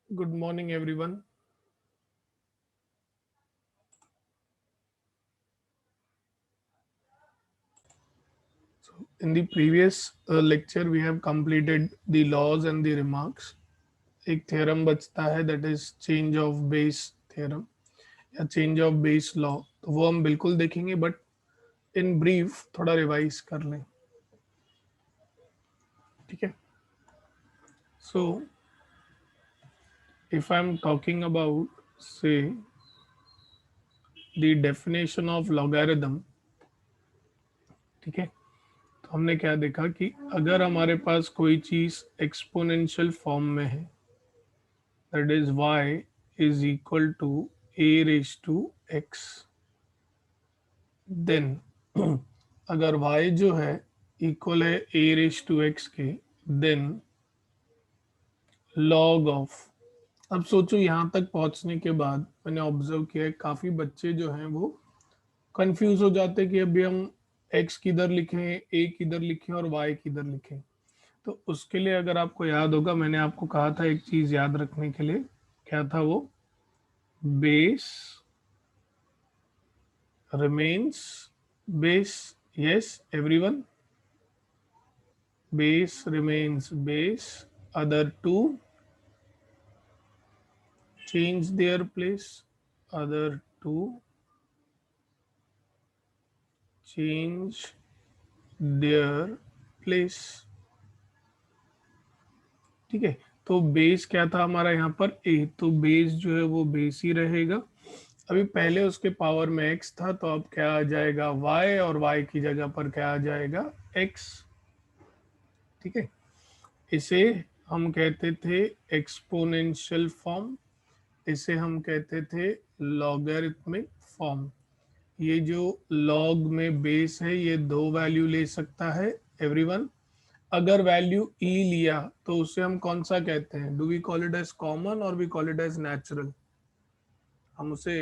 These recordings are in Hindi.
Good morning, everyone. In the previous lecture, we have completed the laws and the remarks. एक थ्योरम बचता है that is change of Bayes theorem या चेंज ऑफ बेस लॉ, तो वो हम बिल्कुल देखेंगे, बट इन ब्रीफ थोड़ा रिवाइज कर लें. ठीक है. So if I am talking about से द डेफिनेशन ऑफ लॉगरिथम. ठीक है. तो हमने क्या देखा कि अगर हमारे पास कोई चीज एक्सपोनेंशियल फॉर्म में है, that is y is equal to a raised to x, then अगर y जो है इक्वल है a raised to x के, then log of. अब सोचो यहाँ तक पहुँचने के बाद मैंने ऑब्जर्व किया है काफ़ी बच्चे जो हैं वो कंफ्यूज हो जाते हैं कि अभी हम x किधर लिखें, a किधर लिखें और y किधर लिखें. तो उसके लिए अगर आपको याद होगा, मैंने आपको कहा था एक चीज़ याद रखने के लिए. क्या था वो? Base remains base. Yes, everyone. Base remains base. Other two change their place. Other two change their place. ठीक है. तो बेस क्या था हमारा यहाँ पर? ए. तो बेस जो है वो बेस ही रहेगा. अभी पहले उसके पावर में एक्स था, तो अब क्या आ जाएगा? वाई, और वाई की जगह पर क्या आ जाएगा? एक्स. ठीक है. इसे हम कहते थे एक्सपोनेंशियल फॉर्म. इसे हम कहते थे लॉगरिथमिक फॉर्म. ये जो लॉग में बेस है ये दो वैल्यू ले सकता है एवरीवन. अगर वैल्यू ई लिया तो उसे हम कौन सा कहते हैं? Do we call it as common और we call it as natural? हम उसे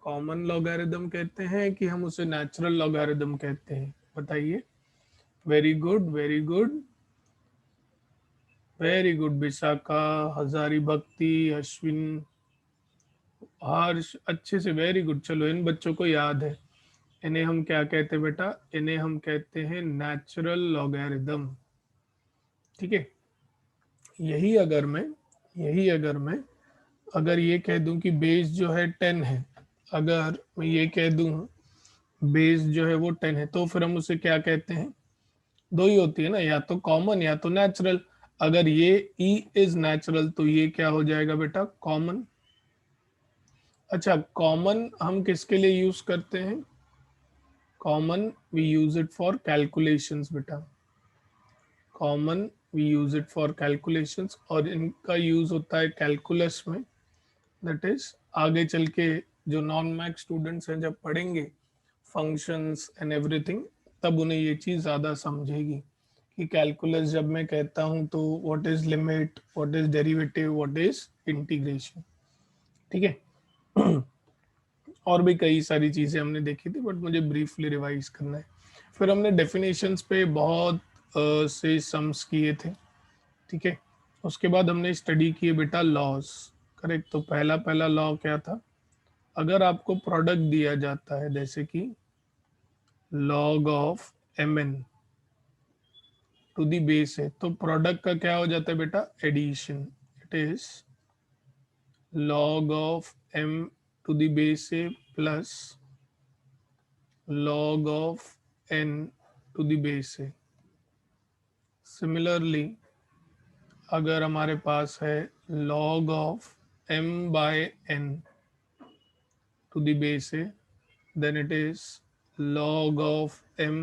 कॉमन लॉगरिथम कहते हैं कि हम उसे नेचुरल लॉगरिथम कहते हैं? बताइए. Very good, very good, very good. Vishakha, Hazari भक्ति, अश्विन, हर्ष, अच्छे से, वेरी गुड. चलो, इन बच्चों को याद है. इन्हें हम क्या कहते हैं बेटा? इन्हें हम कहते हैं नेचुरल लॉगरिथम. ठीक है. यही अगर मैं यही अगर मैं अगर ये कह दूं कि बेस जो है 10 है, अगर मैं ये कह दूं बेस जो है वो 10 है, तो फिर हम उसे क्या कहते हैं? दो ही होती है ना, या तो कॉमन या तो नेचुरल. अगर ये ई इज नेचुरल तो ये क्या हो जाएगा बेटा? कॉमन. अच्छा, कॉमन हम किसके लिए यूज करते हैं? Common we use it for calculations बेटा. Common we use it for calculations, और इनका यूज होता है कैलकुलस में. दैट इज आगे चल के जो नॉन मैथ स्टूडेंट्स हैं जब पढ़ेंगे फंक्शंस एंड एवरीथिंग, तब उन्हें ये चीज़ ज़्यादा समझेगी कि कैलकुलस जब मैं कहता हूँ तो what is limit, what is derivative, what is integration. ठीक है. और भी कई सारी चीज़ें हमने देखी थी, बट मुझे ब्रीफली रिवाइज करना है. फिर हमने डेफिनेशंस पे बहुत से सम्स किए थे. ठीक है. उसके बाद हमने स्टडी किए बेटा लॉज. करेक्ट. तो पहला पहला लॉ क्या था? अगर आपको प्रोडक्ट दिया जाता है, जैसे कि log of m n to the base है, तो प्रोडक्ट का क्या हो जाता है बेटा? Addition. It is log of m to the base है plus log of n to the base है. सिमिलरली अगर हमारे पास है log of m by n to the base है, then it is log of m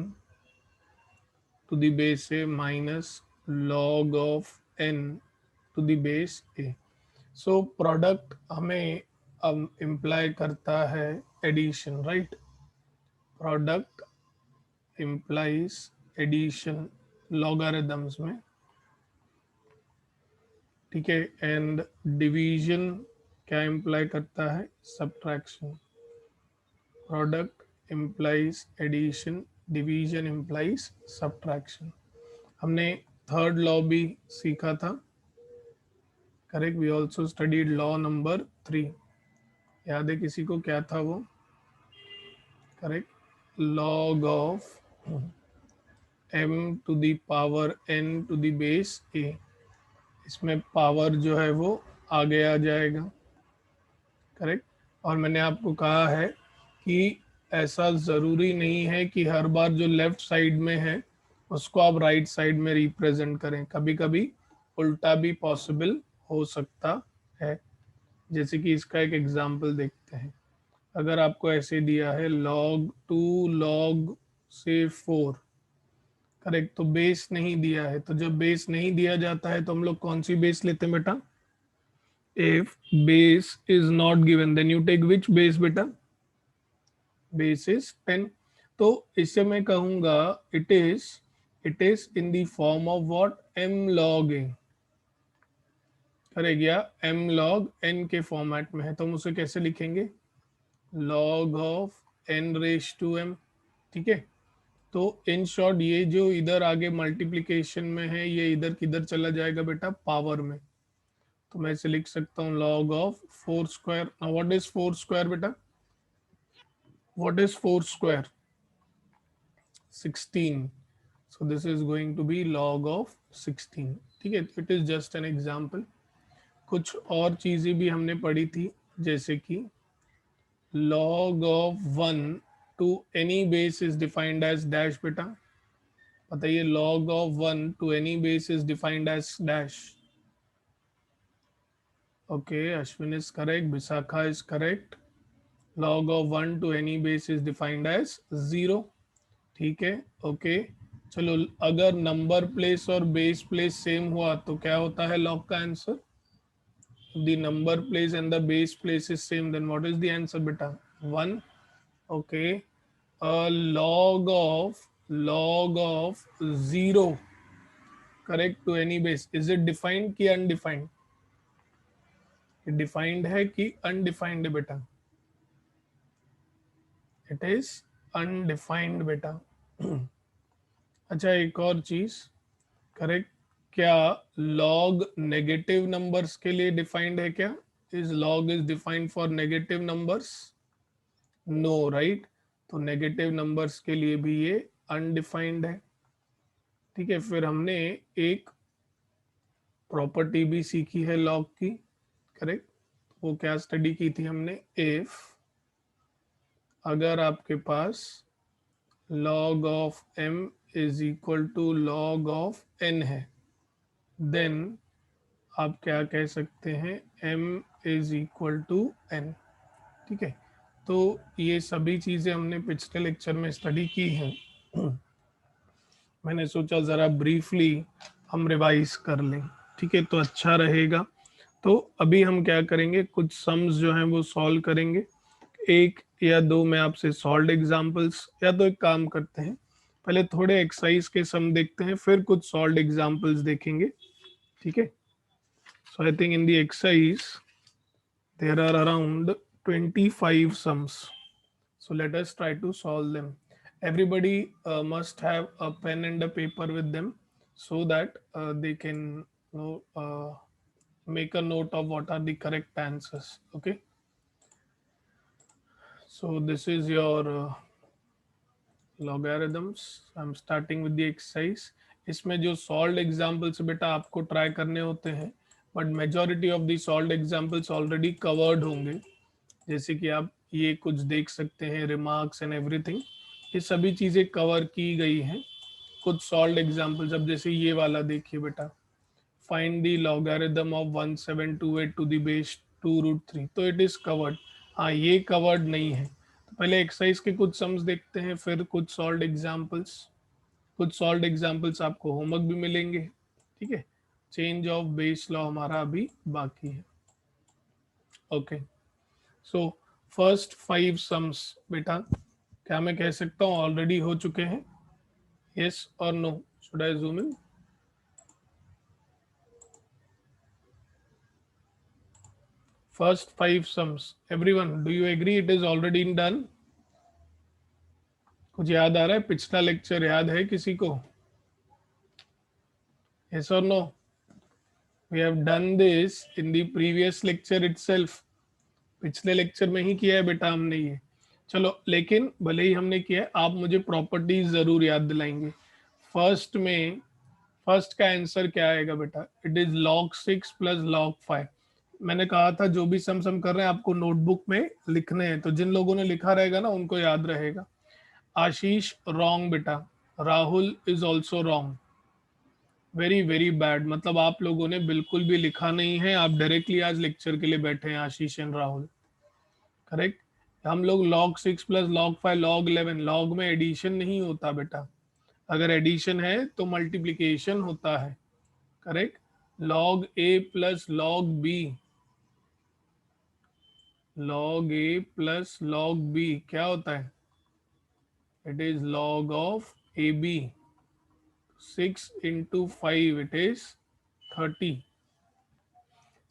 to the base है minus log of n to the base a. So product हमें अब इम्प्लाई करता है addition, right? Product implies addition logarithms में. ठीक है. एंड डिवीजन क्या इम्प्लाई करता है? Subtraction. Product implies addition, division implies subtraction. हमने थर्ड लॉ भी सीखा था. Correct. We also studied law number 3, याद है किसी को क्या था वो? Correct, log of m to the power n to the base a। इसमें पावर जो है वो आगे आ जाएगा। करेक्ट। और मैंने आपको कहा है कि ऐसा ज़रूरी नहीं है कि हर बार जो लेफ्ट साइड में है उसको आप राइट साइड में रिप्रेजेंट करें, कभी कभी उल्टा भी पॉसिबल हो सकता है। जैसे कि इसका एक एग्जांपल देखते हैं। अगर आपको ऐसे दिया है log 2 log से 4, करेक्ट, तो बेस नहीं दिया है, तो जब बेस नहीं दिया जाता है तो हम लोग कौन सी बेस लेते हैं बेटा? If base is not given then you take which base बेटा? Base is 10। तो इससे मैं कहूंगा it is in the form of what? m log a। Correct, या m log n के फॉर्मेट में है, तो हम उसे कैसे लिखेंगे? log of n raise to m। ठीक है। तो इन शॉर्ट ये जो इधर आगे मल्टीप्लिकेशन में है ये इधर किधर चला जाएगा बेटा? पावर में। तो मैं इसे लिख सकता हूँ log of 4 square. Now what is 4 square बेटा? What is 4 square? 16। So this is going to be log of 16। ठीक है, it is just an example. कुछ और चीजें भी हमने पढ़ी थी, जैसे कि log of 1 to any base is defined as dash बेटा। बताइए, log of 1 to any base is defined as dash. Okay, Ashwin is correct, Vishakha is correct. log of 1 to any base is defined as 0। ठीक है, ओके। चलो, अगर नंबर प्लेस और बेस प्लेस सेम हुआ तो क्या होता है log का answer? The number place and the base place is same, then what is the answer बेटा? 1। Okay. log of 0 correct to any base, is it defined कि अनडिफाइंड? डिफाइंड है कि अनडिफाइंड है बेटा? इट इज अनडिफाइंड बेटा। अच्छा, एक और चीज, करेक्ट, क्या log नेगेटिव नंबर्स के लिए डिफाइंड है क्या? Is log is defined for negative numbers? No, right. तो नेगेटिव नंबर्स के लिए भी ये अनडिफाइंड है। ठीक है, फिर हमने एक प्रॉपर्टी भी सीखी है log की। करेक्ट, वो क्या स्टडी की थी हमने? इफ अगर आपके पास log of m is equal to log of n है, देन आप क्या कह सकते हैं? m is equal to n। ठीक है, तो ये सभी चीज़ें हमने पिछले लेक्चर में स्टडी की हैं। मैंने सोचा ज़रा ब्रीफली हम रिवाइज कर लें। ठीक है, तो अच्छा रहेगा। तो अभी हम क्या करेंगे, कुछ सम्स जो हैं वो सॉल्व करेंगे। एक या दो मैं आपसे सॉल्व एग्जांपल्स, या तो एक काम करते हैं, पहले थोड़े एक्सरसाइज के सम देखते हैं, फिर कुछ सॉल्व एग्जांपल्स देखेंगे। ठीक है। So I think in the exercise there are around 25 sums. So let us try to solve them. Everybody must have a pen and a paper with them so that they can make a note of what are the correct answers. Okay. So this is your logarithms. I'm starting with the exercise. इसमें जो सॉल्व एग्जाम्पल्स बेटा आपको ट्राई करने होते हैं, but majority of the solve examples already covered होंगे। जैसे कि आप ये कुछ देख सकते हैं, रिमार्क्स एंड एवरीथिंग, ये सभी चीज़ें कवर की गई हैं। कुछ सॉल्व एग्जाम्पल्स, अब जैसे ये वाला देखिए बेटा, find the logarithm of 1728 to the base 2√3, तो इट इज कवर्ड। हाँ, ये कवर्ड नहीं है। तो पहले एक्सरसाइज के कुछ सम्स देखते हैं, फिर कुछ सॉल्व एग्जाम्पल्स। कुछ सॉल्व एग्जाम्पल्स आपको होमवर्क भी मिलेंगे। ठीक है, चेंज ऑफ बेस लॉ हमारा अभी बाकी है। ओके, सो फर्स्ट 5 सम्स बेटा, क्या मैं कह सकता हूँ ऑलरेडी हो चुके हैं? यस और no? Should I zoom in? First 5 sums, everyone, do you agree it is already done? कुछ याद आ रहा है? पिछला लेक्चर याद है किसी को? यस और no? We have done this in the previous lecture itself, पिछले लेक्चर में ही किया है बेटा हमने ये। चलो, लेकिन भले ही हमने किया है, आप मुझे प्रॉपर्टीज जरूर याद दिलाएंगे। फर्स्ट में, फर्स्ट का आंसर क्या आएगा बेटा? It is log 6 plus log 5। मैंने कहा था जो भी सम कर रहे हैं आपको नोटबुक में लिखने हैं, तो जिन लोगों ने लिखा रहेगा ना उनको याद रहेगा। आशीष रॉन्ग बेटा, Rahul is also wrong, very very bad. मतलब आप लोगों ने बिल्कुल भी लिखा नहीं है, आप डायरेक्टली आज लेक्चर के लिए बैठे हैं आशीष एंड राहुल। करेक्ट। हम लोग log 6 plus log 5 log 11, log में एडिशन नहीं होता बेटा, अगर एडिशन है तो मल्टीप्लिकेशन होता है। Correct. log a plus log b, log a plus log b क्या होता है? It is log of ab। 6 into 5 it is 30।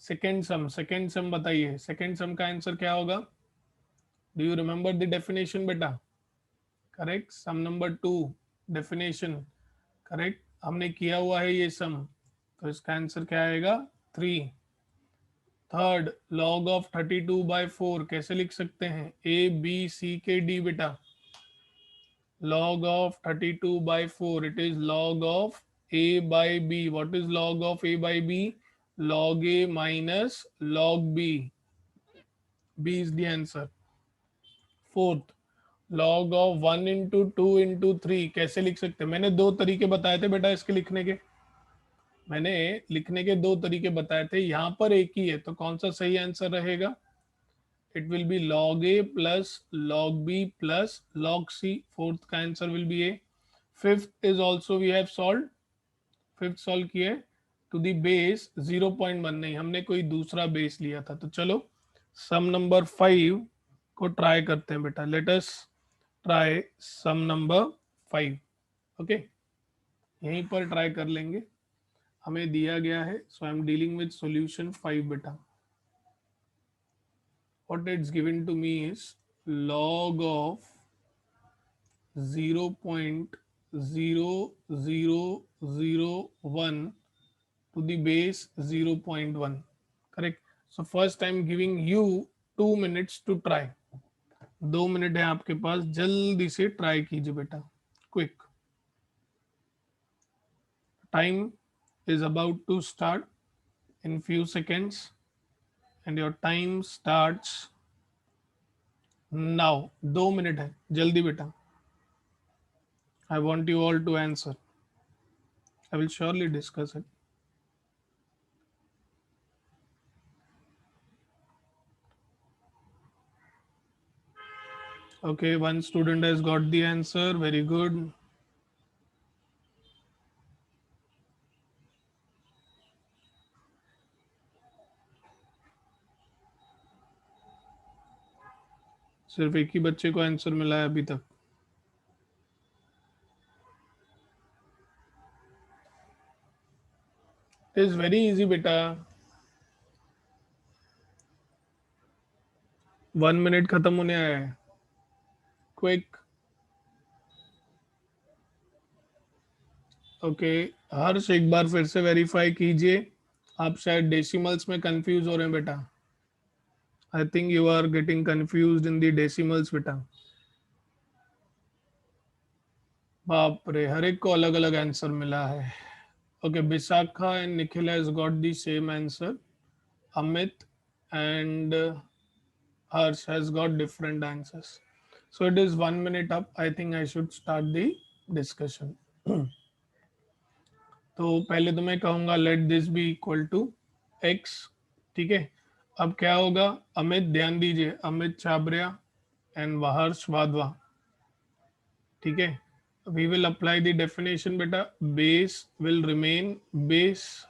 Second sum बताइए, सेकेंड सम का आंसर क्या होगा? Do you remember the definition बेटा? Correct. Sum number 2 definition. Correct, हमने किया हुआ है ये सम, तो इसका आंसर क्या आएगा? 3। थर्ड, log ऑफ 32/4 कैसे लिख सकते हैं? ए बी सी के डी बेटा। log of 32/4, it is log of a by b. What is log of a by b? Log a minus log b. B is the answer. Fourth, log of 1 into 2 into 3 कैसे लिख सकते हैं? मैंने दो तरीके बताए थे बेटा इसके लिखने के, मैंने लिखने के दो तरीके बताए थे, यहाँ पर एक ही है, तो कौन सा सही आंसर रहेगा? It will be log a plus log b plus log c. Fourth का answer will be a. Fifth is also we have solved, fifth solve किए टू दी बेस 0.1, नहीं हमने कोई दूसरा बेस लिया था। तो चलो सम नंबर 5 को ट्राई करते हैं बेटा। Let us try sum number 5। Okay, यहीं पर ट्राई कर लेंगे, हमें दिया गया है। So I am dealing with solution 5 बेटा। What it's given to me is log of 0.0001 to the base 0.1। correct। so first I'm giving you 2 minutes to try। 2 minute है आपके पास, जल्दी से ट्राई कीजिए बेटा, quick. Time is about to start in few seconds and your time starts now। 2 minute है, जल्दी बेटा। I want you all to answer, I will surely discuss it। Okay, one student has got the answer, very good। सिर्फ एक ही बच्चे को आंसर मिला है अभी तक। इट इज वेरी इजी बेटा। 1 मिनट खत्म होने आया है, क्विक। ओके, हर्ष एक बार फिर से वेरीफाई कीजिए, आप शायद डेसिमल्स में कंफ्यूज हो रहे हैं बेटा। I think you are getting confuse in the decimals बेटा। बाप रे, हर एक को अलग अलग आंसर मिला है। Okay, Vishakha and Nikhil has got the same answer. Amit and Harsh has got different answers. So it is 1 minute up, I think I should start the discussion. तो पहले तो मैं कहूंगा let this be equal to x। ठीक है, अब क्या होगा? अमित ध्यान दीजिए, अमित छाबरिया एंड हर्ष वाधवा। ठीक है, we will apply the definition बेटा। Base will remain base,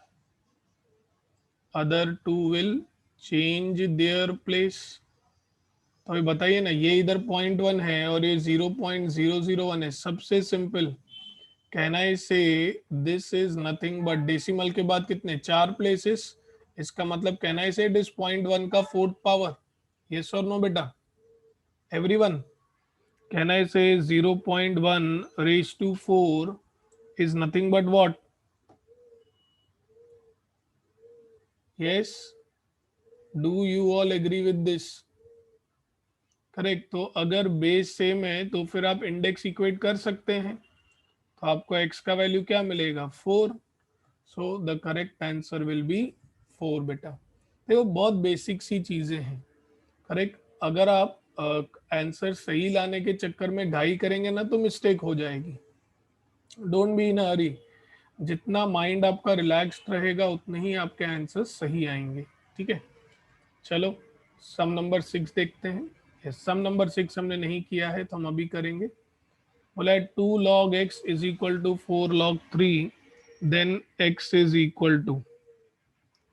other two will change their place. तो अभी बताइए ना, ये इधर 0.1 है और ये 0.001 है, सबसे सिंपल। कैन आई से this is nothing but, decimal के बाद कितने? 4 प्लेसेस, इसका मतलब कैन आई से इट इज 0.1 का 4th पावर? यस और नो बेटा? Everyone, can I say 0.1 raise to 4 is nothing but what? Yes, do you all agree with this? Correct. तो अगर बेस सेम है तो फिर आप इंडेक्स इक्वेट कर सकते हैं, तो आपको x का वैल्यू क्या मिलेगा? 4। So the correct answer will B 4 बेटा। देखो बहुत बेसिक सी चीजें हैं। करेक्ट। अगर आप आंसर सही लाने के चक्कर में घाई करेंगे ना तो मिस्टेक हो जाएगी। डोंट बी इन हरी। जितना माइंड आपका रिलैक्स्ड रहेगा उतने ही आपके आंसर सही आएंगे। ठीक है, चलो सम नंबर 6 देखते हैं। यस, सम नंबर 6 हमने नहीं किया है तो हम अभी करेंगे। बोला है 2 log x is equal to 4 log 3 then x is equal to.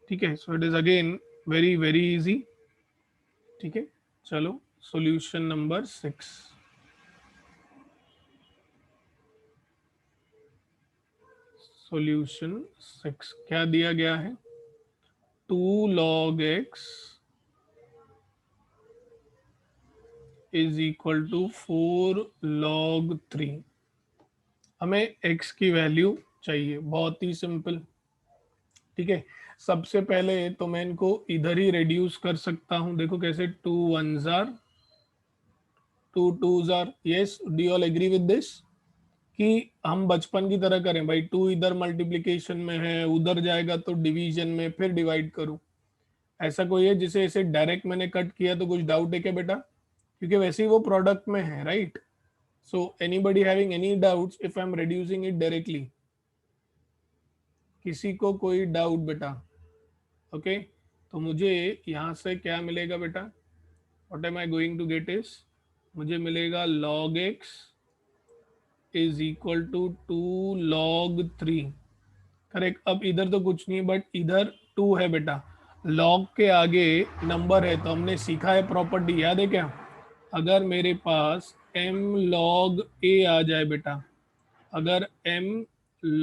ठीक है, so it is again very very easy. ठीक है, चलो सॉल्यूशन नंबर 6। सॉल्यूशन 6 क्या दिया गया है? 2 log x is equal to 4 log 3। हमें x की वैल्यू चाहिए, बहुत ही सिंपल। ठीक है, सबसे पहले तो मैं इनको इधर ही रिड्यूस कर सकता हूं। देखो कैसे, 2 1s are, 2 2s are. Yes, do you all agree with this? कि हम बचपन की तरह करें भाई, 2 इधर मल्टीप्लिकेशन में है, उधर जाएगा तो डिवीजन में, फिर डिवाइड करूं। ऐसा कोई है जिसे ऐसे डायरेक्ट मैंने कट किया तो कुछ डाउट है क्या बेटा? क्योंकि वैसे ही वो प्रोडक्ट में है, right? So anybody having any doubts if I am reducing it directly? किसी को कोई डाउट बेटा? ओके, तो मुझे यहाँ से क्या मिलेगा बेटा? What am I going to get is, मुझे मिलेगा log x is equal to 2 log 3। Correct. अब इधर तो कुछ नहीं बट इधर 2 है बेटा। log के आगे नंबर है तो हमने सीखा है प्रॉपर्टी, याद है क्या? अगर मेरे पास m log a आ जाए बेटा, अगर m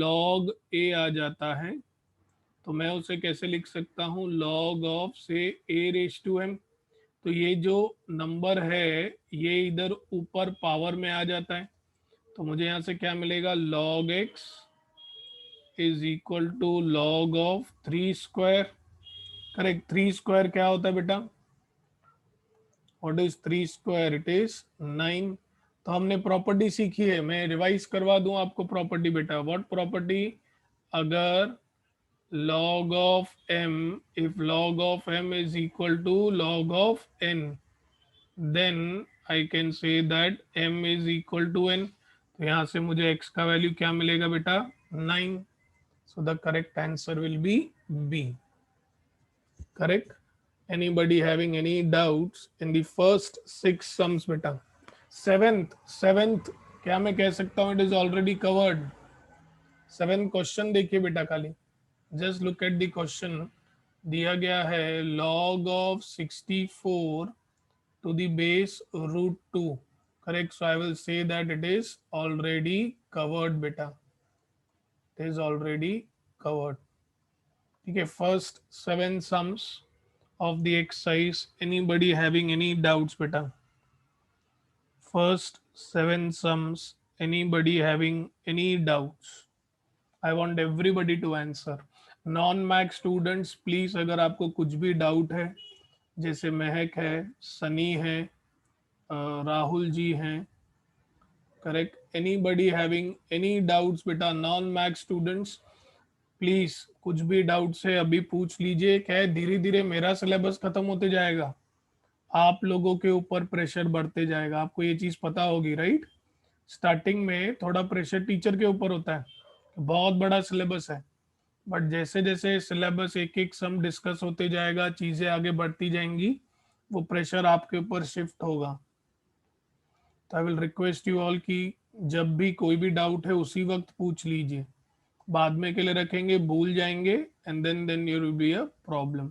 log a आ जाता है तो मैं उसे कैसे लिख सकता हूँ? log ऑफ से a रेज टू m। तो ये जो नंबर है ये इधर ऊपर पावर में आ जाता है, तो मुझे यहाँ से क्या मिलेगा? log x is equal to log of 3 square. Correct. 3 square क्या होता है बेटा? What is 3 square? It is 9। तो हमने प्रॉपर्टी सीखी है, मैं रिवाइज करवा दूं आपको प्रॉपर्टी बेटा। What property? अगर log of m, if log of m is equal to log of n, then I can say that m is equal to n। तो यहाँ से मुझे x का वैल्यू क्या मिलेगा बेटा? 9। So the correct answer will be B। Correct। Anybody having any doubts in the first 6 sums बेटा? सेवेंथ क्या मैं कह सकता हूँ? It is already covered. 7 question देखिए बेटा खाली, just look at the question. दिया गया है log of 64 to the base root 2। Correct, so I will say that it is already covered beta, it is already covered। ठीक है, first 7 sums of the exercise, anybody having any doubts beta? First 7 sums, anybody having any doubts? I want everybody to answer। Non मैक स्टूडेंट्स प्लीज, अगर आपको कुछ भी डाउट है, जैसे महक है, सनी है, राहुल जी हैं, correct, anybody having any doubts बेटा? नॉन मैक स्टूडेंट्स प्लीज, कुछ भी डाउट्स है अभी पूछ लीजिए। क्या है, धीरे धीरे मेरा सिलेबस खत्म होते जाएगा, आप लोगों के ऊपर प्रेशर बढ़ते जाएगा। आपको ये चीज पता होगी, राइट? स्टार्टिंग में थोड़ा प्रेशर टीचर के ऊपर होता है, बहुत बड़ा सिलेबस है, बट जैसे जैसे सिलेबस एक एक सम डिस्कस होते जाएगा, चीजें आगे बढ़ती जाएंगी, वो प्रेशर आपके ऊपर शिफ्ट होगा। तो आई विल रिक्वेस्ट यू ऑल कि जब भी कोई भी डाउट है उसी वक्त पूछ लीजिए, बाद में के लिए रखेंगे भूल जाएंगे and then your will be a problem.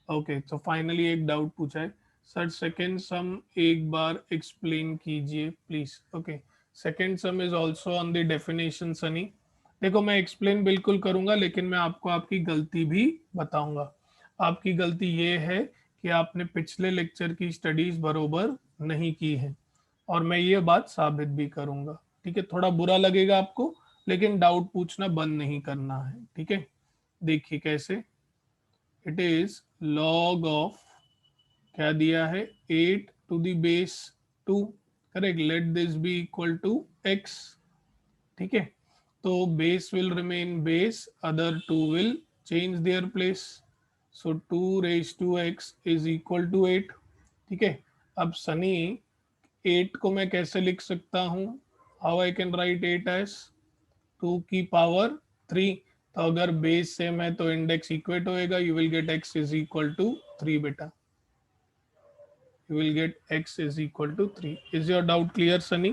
Okay, तो फाइनली एक डाउट पूछा है सर, सेकेंड सम एक बार एक्सप्लेन कीजिए please. Okay, second sum is also on the definition Sunny. देखो मैं एक्सप्लेन बिल्कुल करूंगा, लेकिन मैं आपको आपकी गलती भी बताऊंगा। आपकी गलती ये है कि आपने पिछले लेक्चर की स्टडीज बरोबर नहीं की है, और मैं ये बात साबित भी करूंगा। ठीक है, थोड़ा बुरा लगेगा आपको, लेकिन डाउट पूछना बंद नहीं करना है। ठीक है, देखिए कैसे। इट इज लॉग ऑफ, क्या दिया है, 8 to the base 2, correct, let this be equal to x, ठीक है। तो base will remain base, other two will change their place, so 2 raise to x is equal to 8, ठीक है। अब सनी 8 को मैं कैसे लिख सकता हूँ, how I can write 8 as 2 की पावर 3, तो अगर बेस सेम है तो इंडेक्स इक्वेट होएगा, you will get x is equal to 3 बेटा, you will get x is equal to 3. Is your doubt clear, Sunny?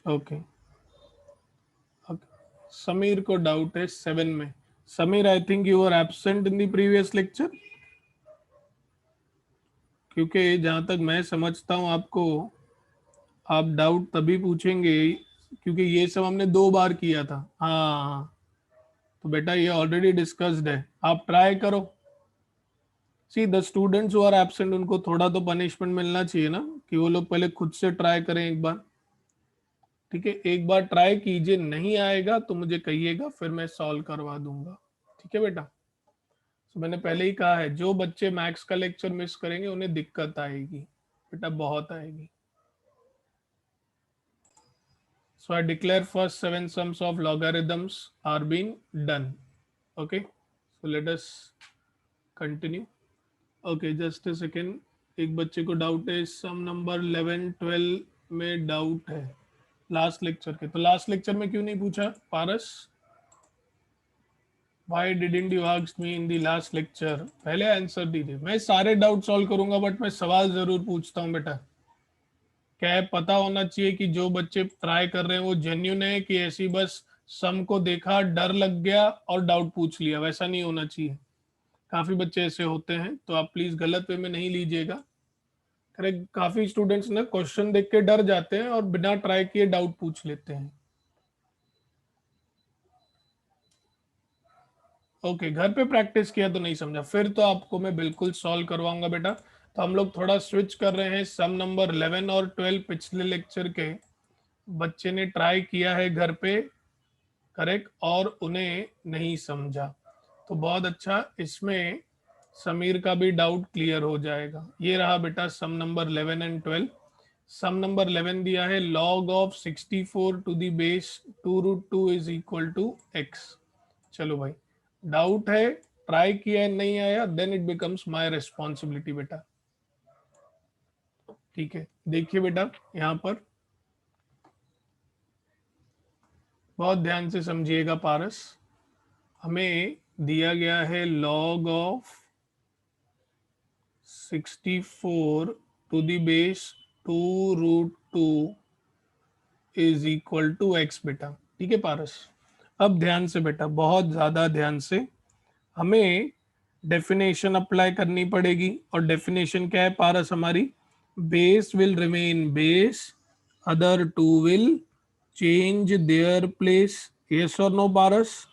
Okay. Okay. Samir को डाउट है 7 में। Samir, I think you are absent in the previous lecture, क्योंकि जहां तक मैं समझता हूं आपको, आप डाउट तभी पूछेंगे क्योंकि ये सब हमने 2 बार किया था। हाँ, तो बेटा ये ऑलरेडी डिस्कस्ड है, आप ट्राई करो। See the students who are absent, उनको थोड़ा तो पनिशमेंट मिलना चाहिए ना, कि वो लोग पहले खुद से ट्राई करें एक बार, ठीक है। एक बार ट्राई कीजिए, नहीं आएगा तो मुझे कहिएगा, फिर मैं सॉल्व करवा दूंगा, ठीक है बेटा। तो मैंने पहले ही कहा है, जो बच्चे मैथ्स का लेक्चर मिस करेंगे उन्हें दिक्कत आएगी बेटा, बहुत आएगी। So I declare first 7 sums of logarithms are been done, okay. So let us continue. Okay, just a second, एक बच्चे को डाउट है, सम नंबर 11 12 में डाउट है लास्ट लेक्चर के, तो लास्ट लेक्चर में क्यों नहीं पूछा पारस? Why didn't you ask me in the last lecture? पहले आंसर दीजिए, मैं सारे डाउट सॉल्व करूंगा बट मैं सवाल जरूर पूछता हूँ बेटा। क्या है, पता होना चाहिए कि जो बच्चे ट्राई कर रहे हैं वो जेन्यून है, कि ऐसी बस सम को देखा, डर लग गया और डाउट पूछ लिया, वैसा नहीं होना चाहिए। काफी बच्चे ऐसे होते हैं, तो आप प्लीज गलत वे में नहीं लीजिएगा। करेक्ट, काफी स्टूडेंट्स ना क्वेश्चन देख के डर जाते हैं और बिना ट्राई किए डाउट पूछ लेते हैं। ओके, घर पे प्रैक्टिस किया तो नहीं समझा, फिर तो आपको मैं बिल्कुल सॉल्व करवाऊंगा बेटा। तो हम लोग थोड़ा स्विच कर रहे हैं, सम नंबर 11 और 12 पिछले लेक्चर के बच्चे ने ट्राई किया है घर पे, करेक्ट, और उन्हें नहीं समझा, तो बहुत अच्छा, इसमें समीर का भी डाउट क्लियर हो जाएगा। ये रहा बेटा sum number 11 and 12। Sum number 11 दिया है, log of 64 to the base 2√2 is equal to x। चलो भाई, डाउट है, ट्राई किया है, नहीं आया, then it becomes my responsibility बेटा, ठीक है। देखिए बेटा, यहाँ पर बहुत ध्यान से समझिएगा पारस, हमें दिया गया है log of 64 to the base 2√2 is equal to x बेटा, ठीक है पारस। अब ध्यान से बेटा, बहुत ज्यादा ध्यान से, हमें डेफिनेशन अप्लाई करनी पड़ेगी, और डेफिनेशन क्या है पारस हमारी, base will remain base, other two will change their place, yes और नो पारस?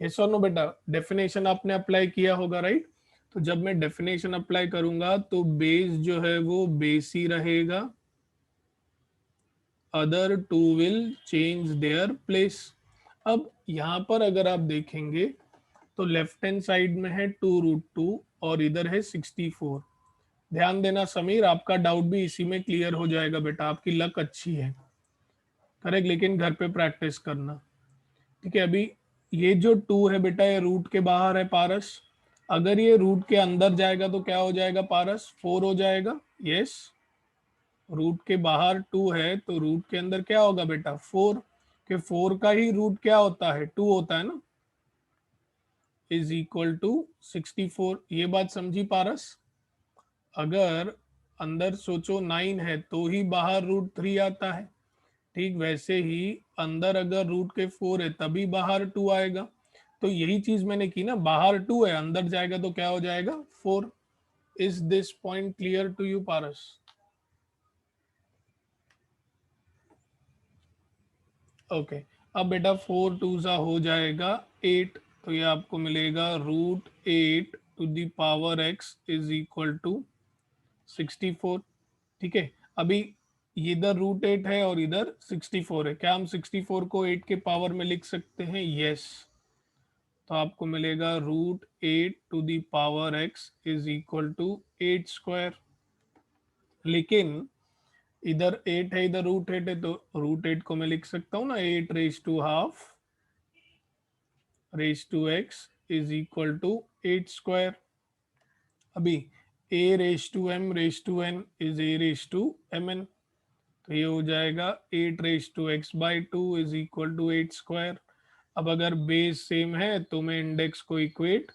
यस और नो बेटा, डेफिनेशन आपने अप्लाई किया होगा, राइट। तो जब मैं डेफिनेशन अप्लाई करूंगा तो बेस जो है वो बेस ही रहेगा, other two will change their place. अब यहाँ पर अगर आप देखेंगे तो लेफ्ट हैंड साइड में है 2√2 और इधर है 64। ध्यान देना समीर, आपका डाउट भी इसी में क्लियर हो जाएगा बेटा, आपकी लक अच्छी है, करेक्ट, लेकिन घर पे प्रैक्टिस करना, ठीक है। अभी ये जो 2 है बेटा, ये रूट के बाहर है पारस, अगर ये रूट के अंदर जाएगा तो क्या हो जाएगा पारस, 4 हो जाएगा, यस। रूट के बाहर 2 है तो रूट के अंदर क्या होगा बेटा, 4, के 4 का ही रूट क्या होता है, 2 होता है ना, इज इक्वल टू 64। ये बात समझी पारस? अगर अंदर सोचो 9 है तो ही बाहर √3 आता है, ठीक वैसे ही अंदर अगर रूट के 4 है तभी बाहर 2 आएगा। तो यही चीज मैंने की ना, बाहर 2 है, अंदर जाएगा तो क्या हो जाएगा, 4। Is this point clear to you Paras? Okay, अब बेटा 4 2 सा हो जाएगा 8, तो ये आपको मिलेगा √8 to the power x is equal to 64, ठीक है। अभी ये इधर √8 है और इधर 64 है। क्या हम 64 को 8 के पावर में लिख सकते हैं? यस। तो आपको मिलेगा √8 to the power x is equal to 8 square. लेकिन इधर 8 है, इधर √8 है, तो √8 को मैं लिख सकता हूँ ना 8 ½ x is equal to 8 square. अभी a⁻m⁻n इज a⁻mn, तो ये हो जाएगा 8 x/2 is equal to 8 square. अब अगर बेस सेम है तो मैं इंडेक्स को इक्वेट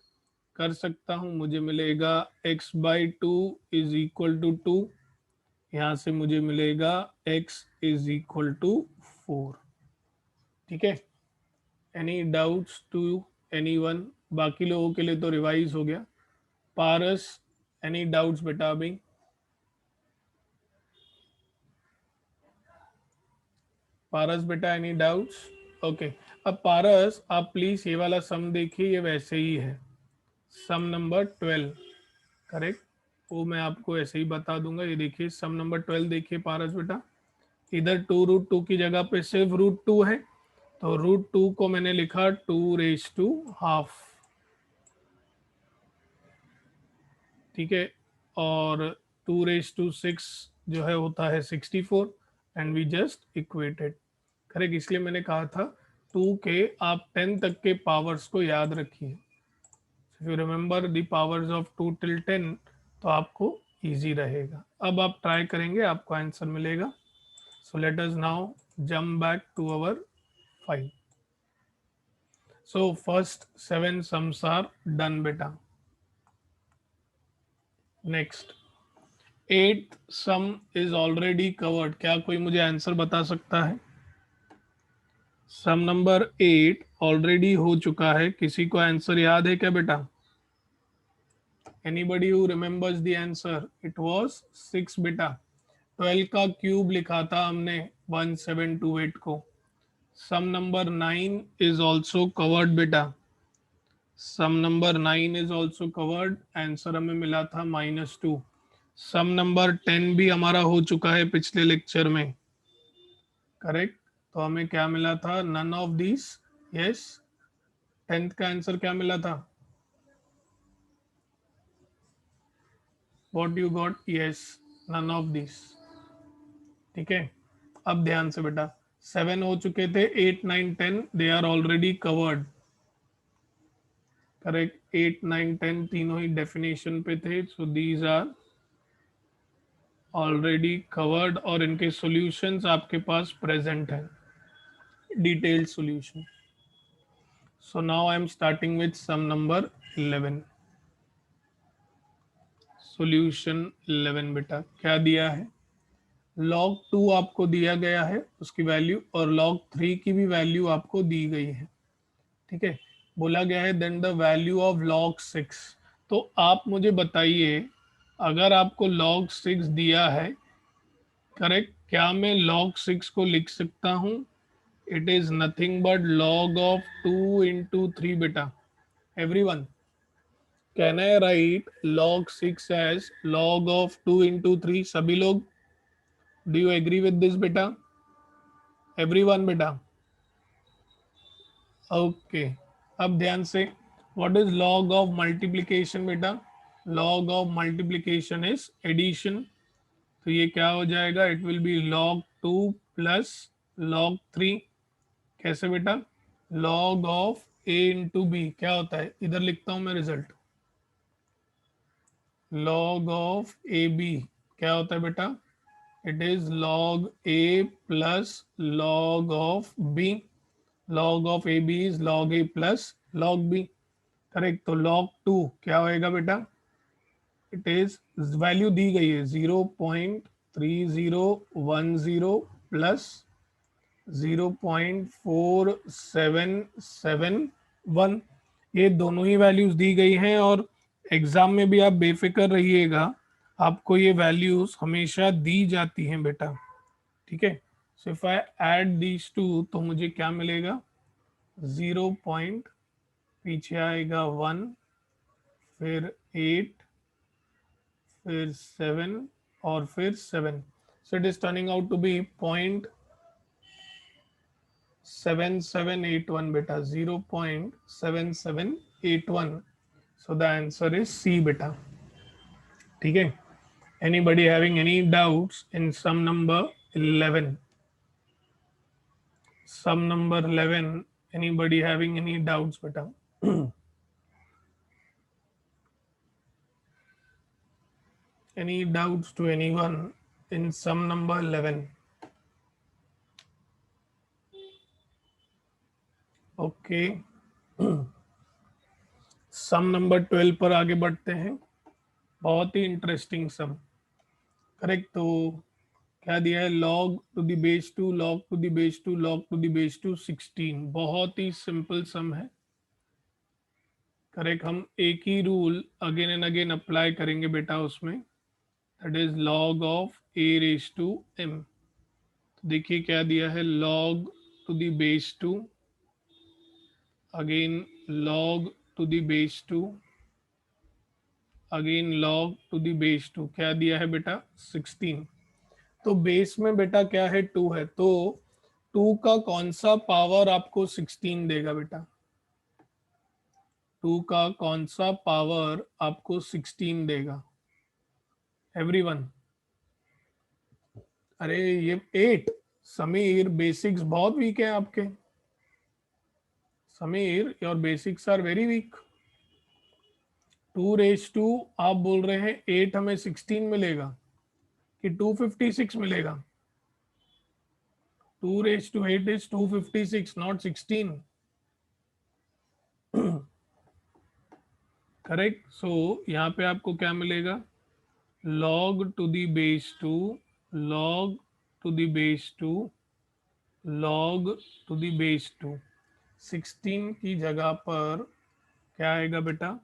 कर सकता हूँ, मुझे मिलेगा x/2 इज इक्वल टू 2। यहाँ से मुझे मिलेगा x इज इक्वल टू 4। ठीक है, एनी डाउट्स टू एनीवन? बाकी लोगों के लिए तो रिवाइज हो गया। पारस, एनी डाउट्स बेटा? अभी पारस बेटा, एनी डाउट्स? ओके। अब पारस आप प्लीज ये वाला सम देखिए, ये वैसे ही है, सम नंबर 12। करेक्ट, वो मैं आपको ऐसे ही बता दूंगा। ये देखिए सम नंबर 12 देखिए पारस बेटा, इधर 2√2 की जगह पे सिर्फ √2 है, तो √2 को मैंने लिखा 2 ½ ठीक है, और 2⁻6 जो है होता है 64, and we just equated. Correct, इसलिए मैंने कहा था 2 के आप 10 तक के पावर्स को याद रखिए। If you remember the powers of 2 till 10 तो आपको इजी रहेगा। अब आप ट्राई करेंगे, आपको आंसर मिलेगा। So let us now jump back to our file. So first 7 sums are done बेटा। Next 8th sum is already covered. क्या कोई मुझे आंसर बता सकता है? सम नंबर 8 ऑलरेडी हो चुका है, किसी को आंसर याद है क्या बेटा? Anybody who remembers the answer? It was 6 बेटा। 12 का क्यूब लिखा था हमने 1728 को। Sum number 9 is also covered बेटा। Sum number 9 is also covered, answer हमें मिला था -2। सम नंबर 10 भी हमारा हो चुका है पिछले लेक्चर में। करेक्ट, तो हमें क्या मिला था? None of this. Yes, 10th का आंसर क्या मिला था? What you got? Yes, none of this. ठीक है, अब ध्यान से बेटा, 7 हो चुके थे, 8 9 10 they are already covered. Correct, 8 9 10 तीनों ही डेफिनेशन पे थे, so these are already covered और इनके सॉल्यूशंस आपके पास प्रेजेंट हैं, detailed solution. So now I am starting with sum number 11। Solution 11 बेटा, क्या दिया है? log 2 आपको दिया गया है उसकी वैल्यू, और log 3 की भी वैल्यू आपको दी गई है। ठीक है, बोला गया है then the value of log 6। तो आप मुझे बताइए, अगर आपको log 6 दिया है, करेक्ट, क्या मैं log 6 को लिख सकता हूं? It is nothing but log of 2 into 3 बेटा। Everyone, can I write log 6 as log of 2 into 3? सभी लोग, do you agree with this बेटा? एवरीवन बेटा? ओके। अब ध्यान से, what is log of multiplication बेटा? Log of multiplication is addition, तो ये क्या हो जाएगा? It will be log 2 plus log 3। कैसे बेटा? log of a into B क्या होता है? इधर लिखता हूं मैं result. log of A b क्या होता है बेटा? It is log a plus log of b। log of A b is log a plus log b। Correct, तो log 2 क्या होएगा बेटा? इट इज, वैल्यू दी गई है 0.3010 प्लस 0.4771। ये दोनों ही वैल्यूज दी गई हैं, और एग्जाम में भी आप बेफिक्र रहिएगा, आपको ये वैल्यूज हमेशा दी जाती हैं बेटा। ठीक है, so if I add these two तो मुझे क्या मिलेगा? 0 पॉइंट, पीछे आएगा 1, फिर 8, फिर 7 और फिर 7। So it is turning out to be 0.7781 beta, 0.7781. So the answer is C beta. ठीक है. Anybody having any doubts in sum number 11? Sum number 11. Anybody having any doubts beta? Any doubts to anyone in sum number 11? Okay. Sum number 12 पर आगे बढ़ते हैं. बहुत ही इंटरेस्टिंग सम. करेक्ट. तो क्या दिया है? Log to the base 2 log to the base 2 log to the base 2 16. बहुत ही सिंपल सम है. करेक्ट. हम एक ही rule again and again apply करेंगे बेटा उसमें. That is log of a raise to m. तो देखिए क्या दिया है. Log to the base 2 again log to the base 2 again log to the base 2. क्या दिया है बेटा? 16. तो बेस में बेटा क्या है? 2 है. तो 2 का कौन सा पावर आपको 16 देगा बेटा? 2 का कौन सा पावर आपको 16 देगा? एवरीवन. अरे ये 8. समीर बेसिक्स बहुत वीक है आपके. Samir your basics are very weak. 2 raise to आप बोल रहे हैं 8 हमें 16 मिलेगा कि 256 मिलेगा? 2 raise to 8 is 256 not 16. Correct. So यहाँ पे आपको क्या मिलेगा? log to the base 2 log to the base 2 log to the base 2. 16 की जगह पर क्या आएगा बेटा?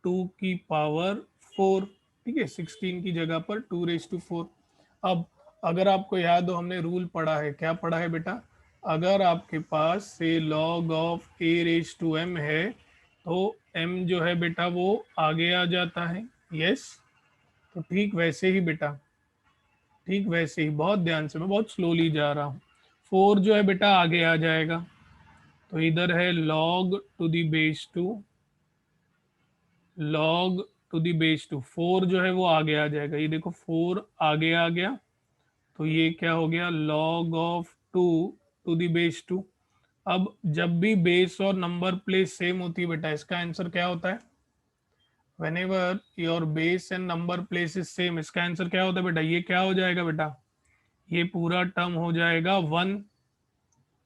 2 की पावर 4. ठीक है. 16 की जगह पर 2 रेस टू 4. अब अगर आपको याद हो हमने रूल पढ़ा है. क्या पढ़ा है बेटा? अगर आपके पास से log of a raise to m है तो m जो है बेटा वो आगे आ जाता है. यस. तो ठीक वैसे ही बेटा, ठीक वैसे ही, बहुत ध्यान से, मैं बहुत स्लोली जा रहा हूँ. 4 जो है बेटा आगे आ जाएगा. तो इधर है log to the base 2 log to the base 2. 4 जो है वो आगे आ जाएगा. ये देखो 4 आगे आ गया. तो ये क्या हो गया? log of 2 to the base 2. अब जब भी बेस और नंबर प्लेस सेम होती है बेटा, इसका आंसर क्या होता है? whenever your base and number place is same, इसका आंसर क्या होता है बेटा? ये क्या हो जाएगा बेटा? ये पूरा टर्म हो जाएगा 1.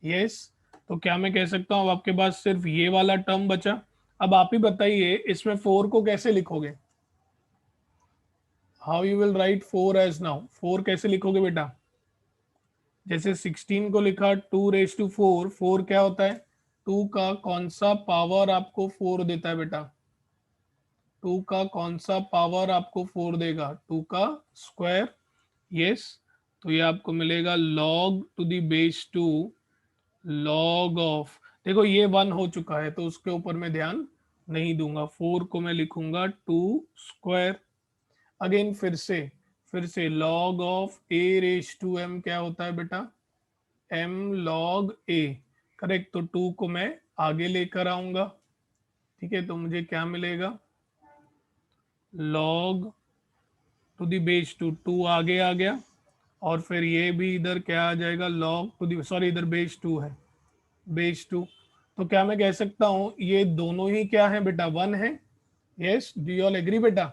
यस. तो क्या मैं कह सकता हूँ अब आपके पास सिर्फ ये वाला टर्म बचा. अब आप ही बताइए इसमें 4 को कैसे लिखोगे? How you will write 4 as now? 4 कैसे लिखोगे बेटा? जैसे 16 को लिखा 2 रेस टू 4. 4 क्या होता है? 2 का कौन सा पावर आपको 4 देता है बेटा? 2 का कौन सा पावर आपको 4 देगा? 2 का स्क्वायर. यस. तो ये आपको मिलेगा log to the base 2 log of, देखो ये 1 हो चुका है तो उसके ऊपर मैं ध्यान नहीं दूंगा. 4 को मैं लिखूंगा 2 स्क्वायर. अगेन फिर से log of a raise to m क्या होता है बेटा? m log a. करेक्ट. तो 2 को मैं आगे लेकर आऊंगा. ठीक है. तो मुझे क्या मिलेगा? log to the base 2. 2 आगे आ गया. और फिर ये भी इधर क्या आ जाएगा? log टू दी, सॉरी इधर बेस 2 है, बेस 2. तो क्या मैं कह सकता हूं ये दोनों ही क्या है बेटा? 1 है. Yes. Do you all agree बेटा?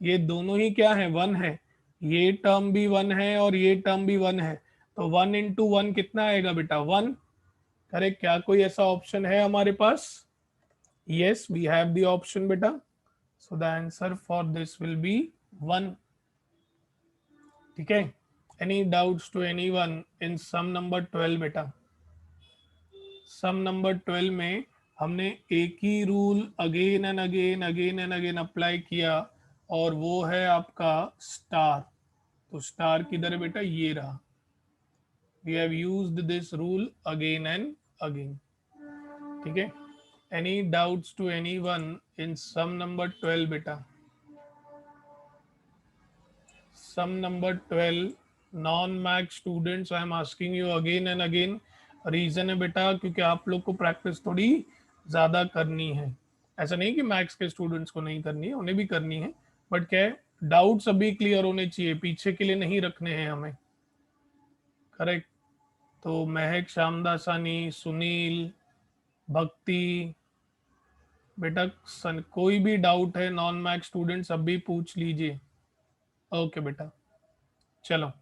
ये दोनों ही क्या है? 1 है. ये टर्म भी 1 है और ये टर्म भी 1 है. तो 1 इंटू 1 कितना आएगा बेटा? 1. करेक्ट. क्या कोई ऐसा ऑप्शन है हमारे पास? Yes, we have the option बेटा. So the answer for this will be 1. ठीक है. Any doubts to anyone in sum number 12 बेटा? सम नंबर 12 में हमने एक ही rule again and again apply किया और वो है आपका स्टार. तो स्टार किधर है बेटा? ये रहा. We have used this rule again and again. ठीक है. Any doubts to anyone in sum number 12 बेटा? Sum number 12 non max students, I am asking you again and again. Reason है बेटा क्योंकि आप लोग को प्रैक्टिस थोड़ी ज़्यादा करनी है। ऐसा नहीं कि मैक्स के स्टूडेंट्स को नहीं करनी है, उन्हें भी करनी है, बट क्या है, डाउट्स अभी क्लियर होने चाहिए, पीछे के लिए नहीं रखने हैं हमें। करेक्ट। तो महक, श्यामदासानी, सुनील, भक्ति, बेटा कोई भी डाउट है नॉन मैक्स स्टूडेंट्स अभी पूछ लीजिए। ओके बेटा, चलो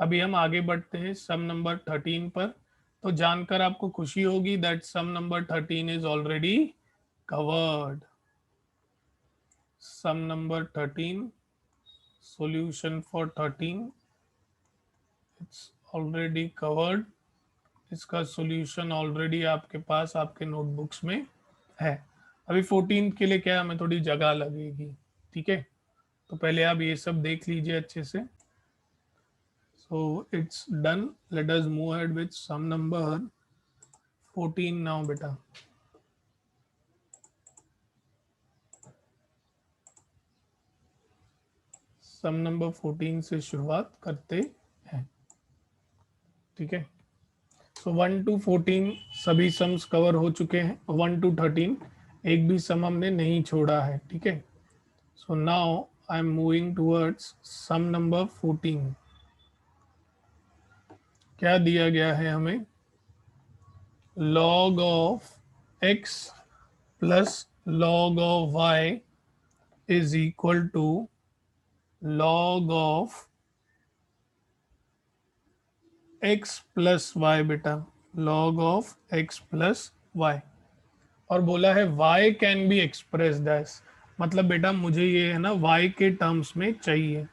अभी हम आगे बढ़ते हैं सम नंबर 13 पर। तो जानकर आपको खुशी होगी that sum number 13 is already covered. Sum number 13, solution for 13, it's already covered. इसका सॉल्यूशन ऑलरेडी आपके पास आपके नोटबुक्स में है। अभी 14 के लिए क्या है, हमें थोड़ी जगह लगेगी, ठीक है। तो पहले आप ये सब देख लीजिए अच्छे से। So it's done. Let us move ahead with sum number 14 now बेटा। सम नंबर 14 से शुरुआत करते हैं, ठीक है। सो 1 to 14 सभी सम्स कवर हो चुके हैं, 1 to 13 एक भी सम हमने नहीं छोड़ा है, ठीक है। So now I am moving towards sum number 14। क्या दिया गया है हमें, log of x plus log of y is equal to log of x plus y बेटा, log of x plus y. और बोला है y can be expressed as, मतलब बेटा मुझे ये है ना y के टर्म्स में चाहिए।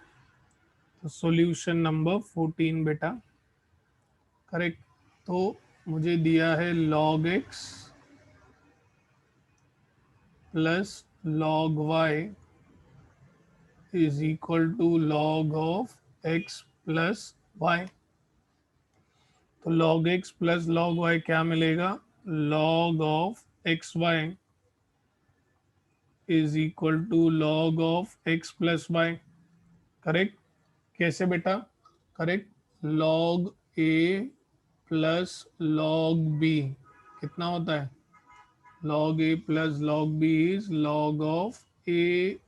तो सॉल्यूशन नंबर 14 बेटा, करेक्ट। तो मुझे दिया है log x plus log y is equal to log of x plus y. तो log x plus log y क्या मिलेगा, log of x y is equal to log of x plus y. Correct. कैसे बेटा, correct, log a plus log b कितना होता है, log a plus log b is log of a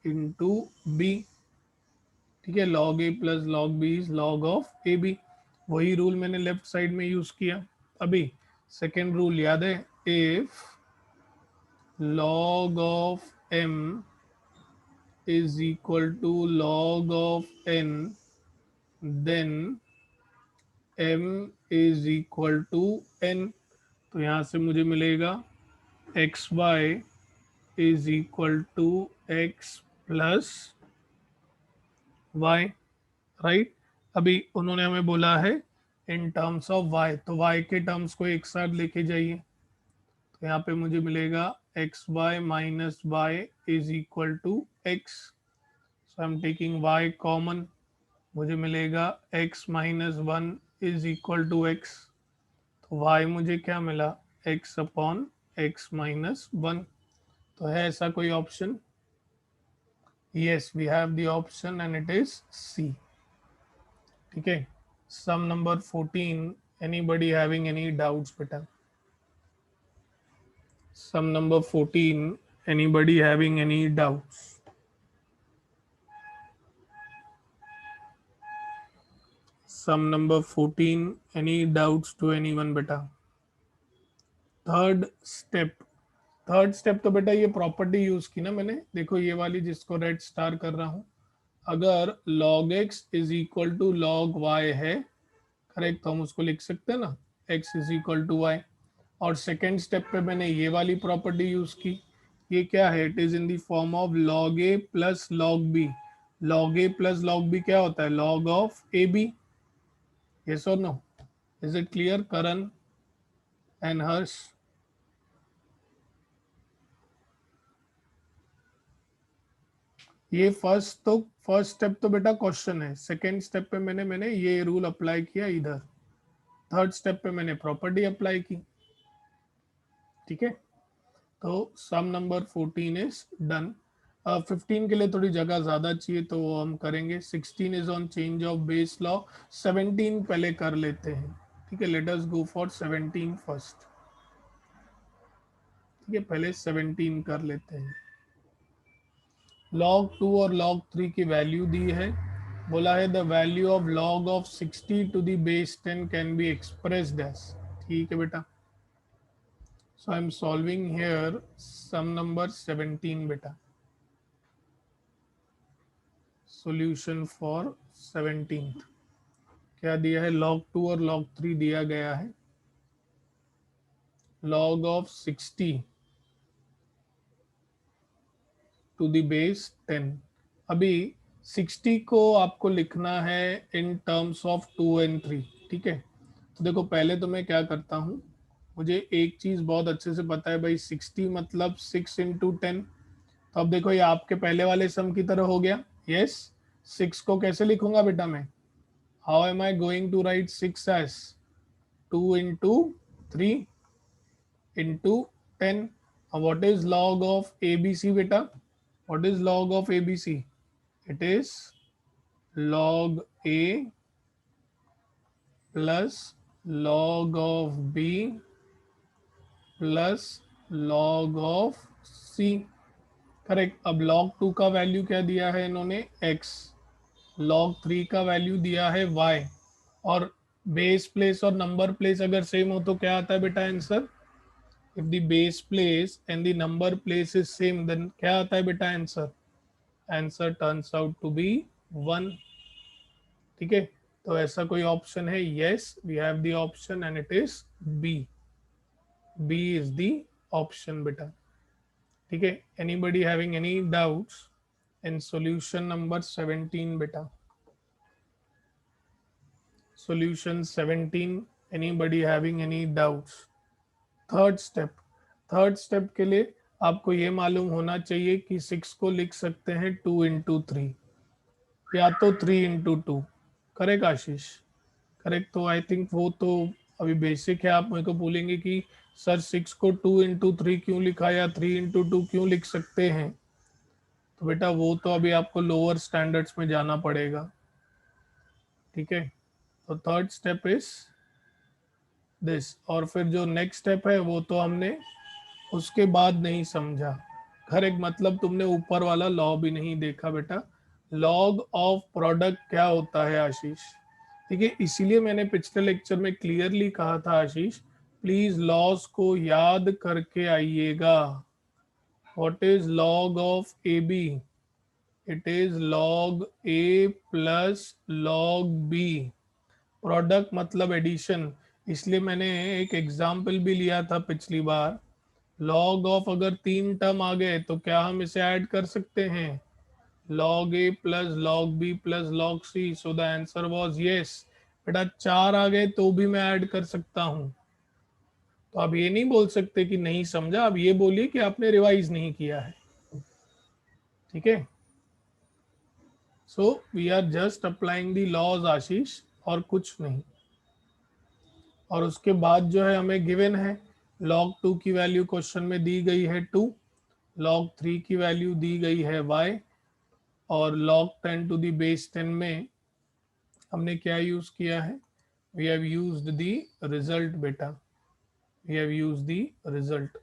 into b, ठीक है। log a plus log b is log of A B. वही रूल मैंने लेफ्ट साइड में यूज किया अभी। सेकेंड रूल याद है, if log of m is equal to log of n then m is equal to n। तो यहाँ से मुझे मिलेगा x y is equal to x plus y, right. अभी उन्होंने हमें बोला है इन टर्म्स ऑफ y, तो y के टर्म्स को एक साथ लेके जाइए। तो यहाँ पे मुझे मिलेगा x y minus y is equal to x. So I am taking y common, मुझे मिलेगा x minus one is equal to x. तो y मुझे क्या मिला, x upon x minus one. तो है ऐसा कोई option, yes we have the option and it is C, ठीक है। Sum number 14, anybody having any doubts बेटा, sum number 14, anybody having any doubts. Sum number 14, any doubts to anyone बेटा। थर्ड स्टेप, थर्ड स्टेप तो बेटा ये प्रॉपर्टी यूज की ना मैंने, देखो ये वाली जिसको रेड स्टार कर रहा हूं, अगर log x is equal to log y है, करेक्ट, तो हम उसको लिख सकते हैं ना x is equal to y. और सेकेंड स्टेप पे मैंने ये वाली प्रॉपर्टी यूज की, ये क्या है, it is in the form of log a plus log b। log a plus log b क्या होता है, log of A b. Yes और no, is it clear Karan and Harsh. ये फर्स्ट स्टेप तो बेटा क्वेश्चन है, सेकेंड स्टेप पे मैंने ये रूल अप्लाई किया इधर, थर्ड स्टेप पे मैंने प्रॉपर्टी अप्लाई की, ठीक है। तो सम नंबर 14 इज डन। 15 के लिए थोड़ी जगह ज़्यादा चाहिए तो वो हम करेंगे। 16 is on change of base law. 17 पहले कर लेते हैं, ठीक है। Let us go for 17 first, ठीक है। पहले 17 कर लेते हैं। log 2 और log 3 की वैल्यू दी है। बोला है the value of log of 60 to the base 10 can be expressed as, ठीक है बेटा। So I am solving here sum number 17 बेटा। सॉल्यूशन फॉर 17 क्या दिया है, log 2 और log 3 दिया गया है। log of 60 to the base 10। अभी 60 को आपको लिखना है इन टर्म्स ऑफ 2 एंड 3, ठीक है। तो देखो पहले तो मैं क्या करता हूँ, मुझे एक चीज़ बहुत अच्छे से पता है भाई, 60 मतलब 6 इंटू 10। तो अब देखो ये आपके पहले वाले सम की तरह हो गया। यस, 6 को कैसे लिखूंगा बेटा मैं, how am I going to write 6 as 2 into 3 into 10। What is log of A B C बेटा, what is log of A B C, it is log a plus log of b plus log of c, correct. अब log 2 का वैल्यू क्या दिया है इन्होंने, x, log 3 का वैल्यू दिया है y, और बेस प्लेस और नंबर प्लेस अगर सेम हो तो क्या आता है बेटा answer, if the base place and the number place is same then क्या आता है बेटा answer, answer turns out to be 1, ठीक है। तो ऐसा कोई ऑप्शन है, yes we have the option and it is B, B is the option बेटा, ठीक है। Anybody having any doubts in solution number 17 बेटा, solution 17, anybody having any doubts. Third step, third step के लिए आपको ये मालूम होना चाहिए कि 6 को लिख सकते हैं 2 इंटू 3 या तो 3 इंटू 2, करेक्ट आशीष, करेक्ट। तो आई थिंक वो तो अभी बेसिक है, आप मेरे को बोलेंगे कि सर 6 को 2 इंटू 3 क्यों लिखा या 3 इंटू 2 क्यों लिख सकते हैं, तो बेटा वो तो अभी आपको लोअर स्टैंडर्ड्स में जाना पड़ेगा, ठीक है। तो थर्ड स्टेप इज दिस, और फिर जो नेक्स्ट स्टेप है वो तो हमने उसके बाद नहीं समझा, करेक्ट। मतलब तुमने ऊपर वाला लॉ भी नहीं देखा बेटा, लॉग ऑफ प्रोडक्ट क्या होता है आशीष, ठीक है। इसीलिए मैंने पिछले लेक्चर में क्लियरली कहा था आशीष, प्लीज लॉस को याद करके आइएगा। What is log of A b, it is log a plus log b, product मतलब एडिशन। इसलिए मैंने एक एग्जाम्पल भी लिया था पिछली बार, लॉग ऑफ अगर 3 टर्म आ गए तो क्या हम इसे ऐड कर सकते हैं, log a plus log b plus log c, so the answer was yes. बेटा 4 आ गए तो भी मैं ऐड कर सकता हूं, तो आप ये नहीं बोल सकते कि नहीं समझा, आप ये बोलिए कि आपने रिवाइज नहीं किया है, ठीक है। So we are just applying the laws Ashish, और कुछ नहीं। और उसके बाद जो है हमें गिवन है log 2 की वैल्यू क्वेश्चन में दी गई है 2, log 3 की वैल्यू दी गई है y, और log 10 टू द बेस 10 में हमने क्या यूज किया है, we have used the result बेटा, we have used the result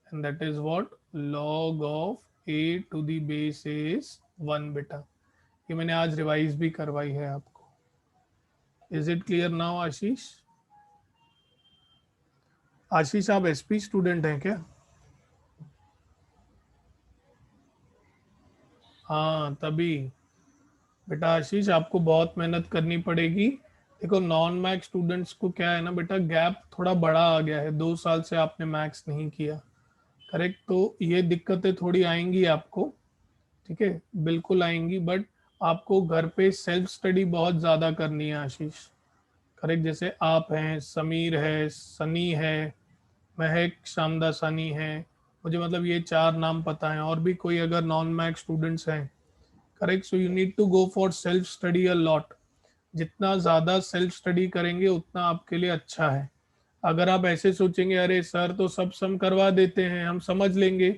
and that is what, log of a to the base is 1 बेटा। ये मैंने आज रिवाइज भी करवाई है आपको। इज इट क्लियर नाउ आशीष, आशीष आप एसपी स्टूडेंट हैं क्या, हाँ तभी बेटा आशीष आपको बहुत मेहनत करनी पड़ेगी। देखो नॉन मैथ्स स्टूडेंट्स को क्या है ना बेटा, गैप थोड़ा बड़ा आ गया है, 2 साल से आपने मैथ्स नहीं किया, करेक्ट। तो ये दिक्कतें थोड़ी आएंगी आपको, ठीक है, बिल्कुल आएंगी, बट आपको घर पे सेल्फ स्टडी बहुत ज़्यादा करनी है आशीष, करेक्ट। जैसे आप हैं, समीर है, सनी है, महक शामदासानी है, मुझे मतलब ये 4 नाम पता है, और भी कोई अगर नॉन मैथ्स स्टूडेंट्स हैं, correct. So you need to go for self study a lot, जितना ज़्यादा सेल्फ स्टडी करेंगे उतना आपके लिए अच्छा है। अगर आप ऐसे सोचेंगे अरे सर तो सब सम करवा देते हैं हम समझ लेंगे,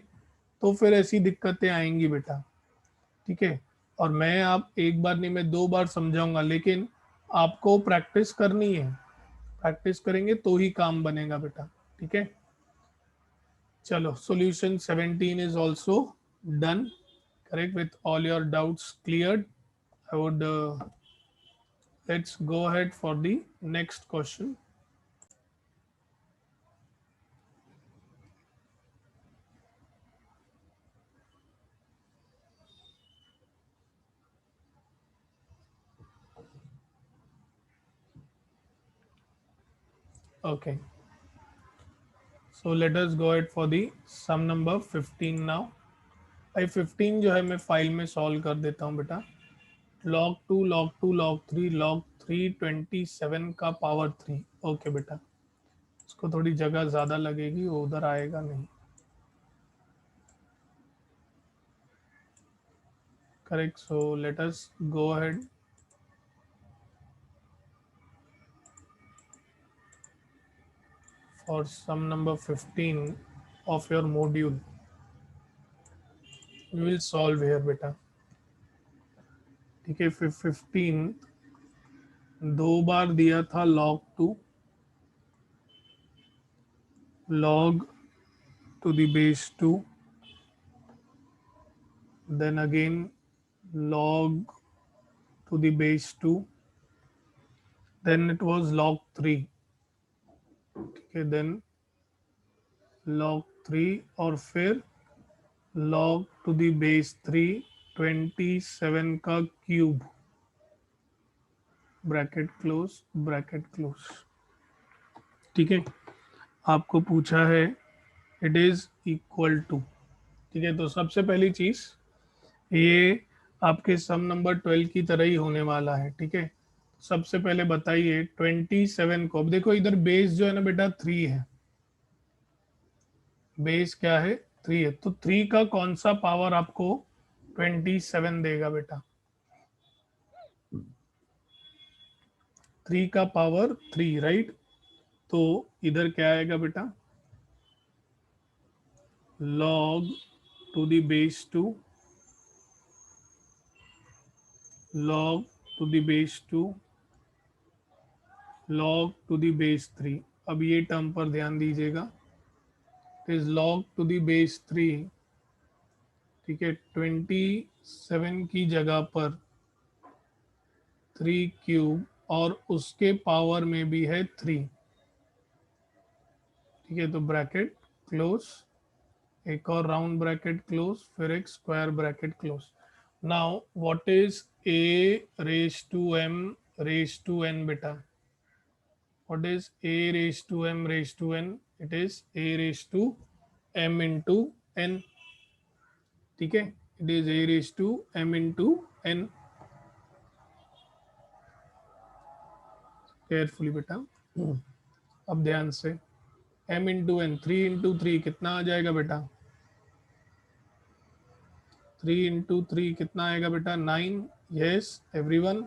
तो फिर ऐसी दिक्कतें आएंगी बेटा। ठीक है, और मैं आप एक बार नहीं मैं 2 बार समझाऊंगा, लेकिन आपको प्रैक्टिस करनी है। प्रैक्टिस करेंगे तो ही काम बनेगा बेटा। ठीक है, चलो solution 17 is also done, correct, with all your doubts cleared. I would let's go ahead for the next question. Okay, so let us go ahead for the sum number 15 now. भाई 15 जो है मैं फाइल में सॉल्व कर देता हूँ बेटा। log 2 log 2 log 3 log 3 27 का पावर 3। ओके बेटा, इसको थोड़ी जगह ज़्यादा लगेगी, वो उधर आएगा नहीं। Correct, so let us go ahead for sum number 15 of your module. We will solve here बेटा। ठीक है, फिर 15 2 बार दिया था log 2 log to the base 2, then again log to the base 2, then it was log 3। ठीक है, then log 3 और फिर log to the base 3 27 का cube, bracket close bracket close. ठीक है, आपको पूछा है इट इज इक्वल टू। ठीक है, तो सबसे पहली चीज ये आपके सम नंबर 12 की तरह ही होने वाला है। ठीक है, सबसे पहले बताइए 27 को, अब देखो इधर बेस जो है ना बेटा 3 है, बेस क्या है 3 है, तो 3 का कौन सा पावर आपको 27 देगा बेटा? 3 का पावर 3, राइट। तो इधर क्या आएगा बेटा? log to the base 2 log to the base 2 log to the base 3। अब ये टर्म पर ध्यान दीजिएगा, is log to the base 3। ठीक है, 27 की जगह पर 3 क्यूब और उसके पावर में भी है 3। ठीक है, तो ब्रैकेट क्लोज, एक और राउंड ब्रैकेट क्लोज, फिर एक square bracket close. Now what is a raise to m raise to n बेटा? What is a raised to m raised to n? It is a raised to m into n। ठीक है, it is a raised to m into n। Carefully बेटा, अब ध्यान से, m into n, 3 into 3 कितना आ जाएगा बेटा? 3 into 3 कितना आएगा बेटा? 9। yes everyone,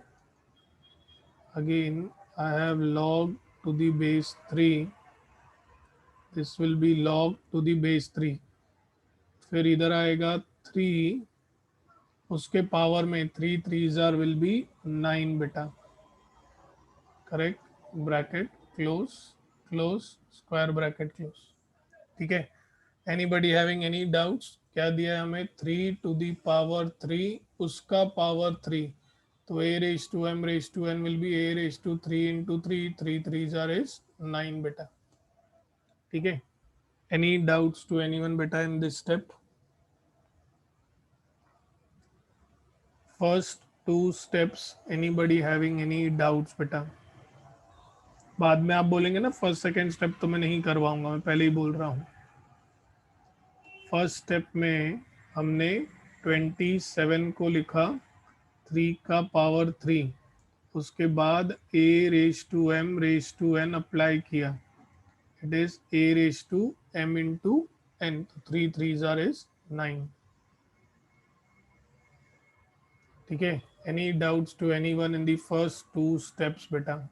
again I have log to the base 3, this will be log to the base 3, फिर इधर आएगा 3, उसके पावर में 3 3 जार विल बी 9 बेटा। Correct, bracket close close square bracket close. ठीक है, एनीबडी हैविंग एनी डाउट्स? क्या दिया है हमें? 3 टू द पावर 3 उसका पावर 3, तो a raise to m raise to n will be a raise to 3 into 3, 3 3 जार इज 9 बेटा। ठीक है, एनी डाउट्स टू एनीवन बेटा in this step? First 2 steps, anybody having any doubts बेटा? बाद में आप बोलेंगे ना फर्स्ट सेकंड स्टेप तो मैं नहीं करवाऊंगा, मैं पहले ही बोल रहा हूँ। फर्स्ट स्टेप में हमने 27 को लिखा 3 का पावर 3, उसके बाद a raise to m raise to n apply किया, it is a raise to m into n, तो 3 3 जार इज 9। ठीक है, any doubts to anyone in the first 2 steps बेटा?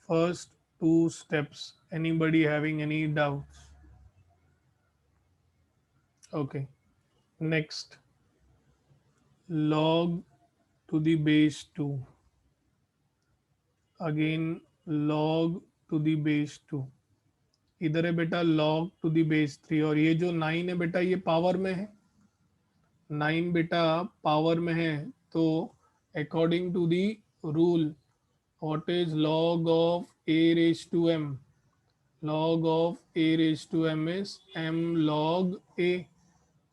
First 2 steps, anybody having any doubts? Okay, next log to the base 2, again log to the base 2, इधर है बेटा log to the base 3, और ये जो 9 है बेटा ये पावर में है, 9 बेटा पावर में है, तो according to the rule what is log of a raised to m, log of a raised to m is m log a,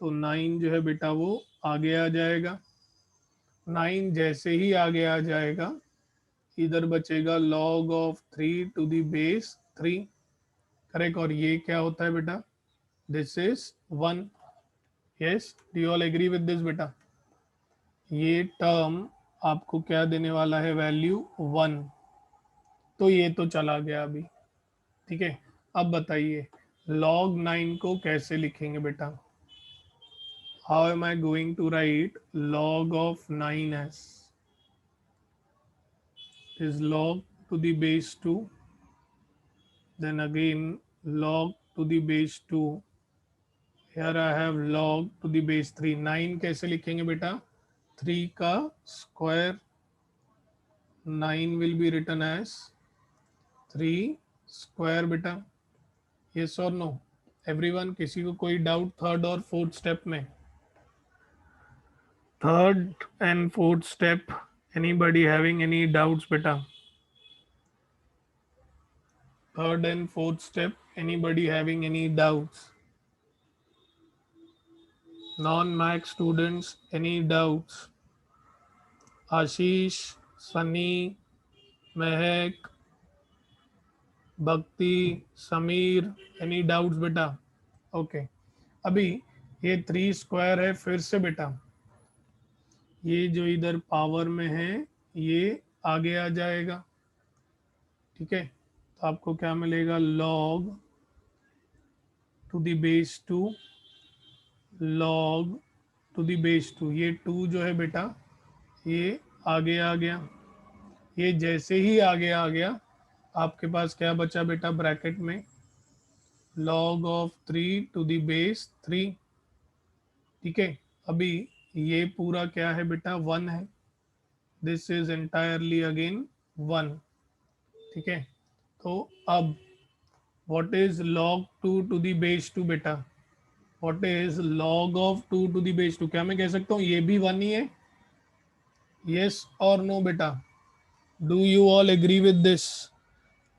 तो 9 जो है बेटा वो आगे आ जाएगा, 9 जैसे ही आगे आ जाएगा इधर बचेगा log of 3 to the base 3, correct, और ये क्या होता है बेटा, this is 1, yes, do you all agree with this बेटा, ये टर्म आपको क्या देने वाला है, वैल्यू 1, तो ये तो चला गया अभी, ठीक है। अब बताइए log 9 को कैसे लिखेंगे बेटा, how am I going to write log of 9 as, is log to the base 2, then again log to the base 2, here I have log to the base 3, 9 कैसे लिखेंगे बेटा, 3 का square, 9 will be written as 3 square बेटा, यस और नो एवरीवन, किसी को कोई डाउट थर्ड और फोर्थ स्टेप में, third and fourth step, anybody having any doubts बेटा, third and fourth step, anybody having any doubts, non-max students any doubts, Ashish, Sunny, Mehak, Bhakti, Sameer, any doubts बेटा, ओके। अभी ये 3 स्क्वायर है, फिर से बेटा ये जो इधर पावर में है ये आगे आ जाएगा, ठीक है, तो आपको क्या मिलेगा, log to the base 2, log to the base 2, ये 2 जो है बेटा ये आगे आ गया, ये जैसे ही आगे आ गया आपके पास क्या बचा बेटा ब्रैकेट में, log of 3 to the base 3, ठीक है। अभी ये पूरा क्या है बेटा 1 है, दिस इज एंटायरली अगेन 1, ठीक है। तो अब what is log 2 to the base 2 बेटा, what is log of 2 to the base 2, क्या मैं कह सकता हूँ ये भी 1 ही है, यस और नो बेटा, do you all agree with this,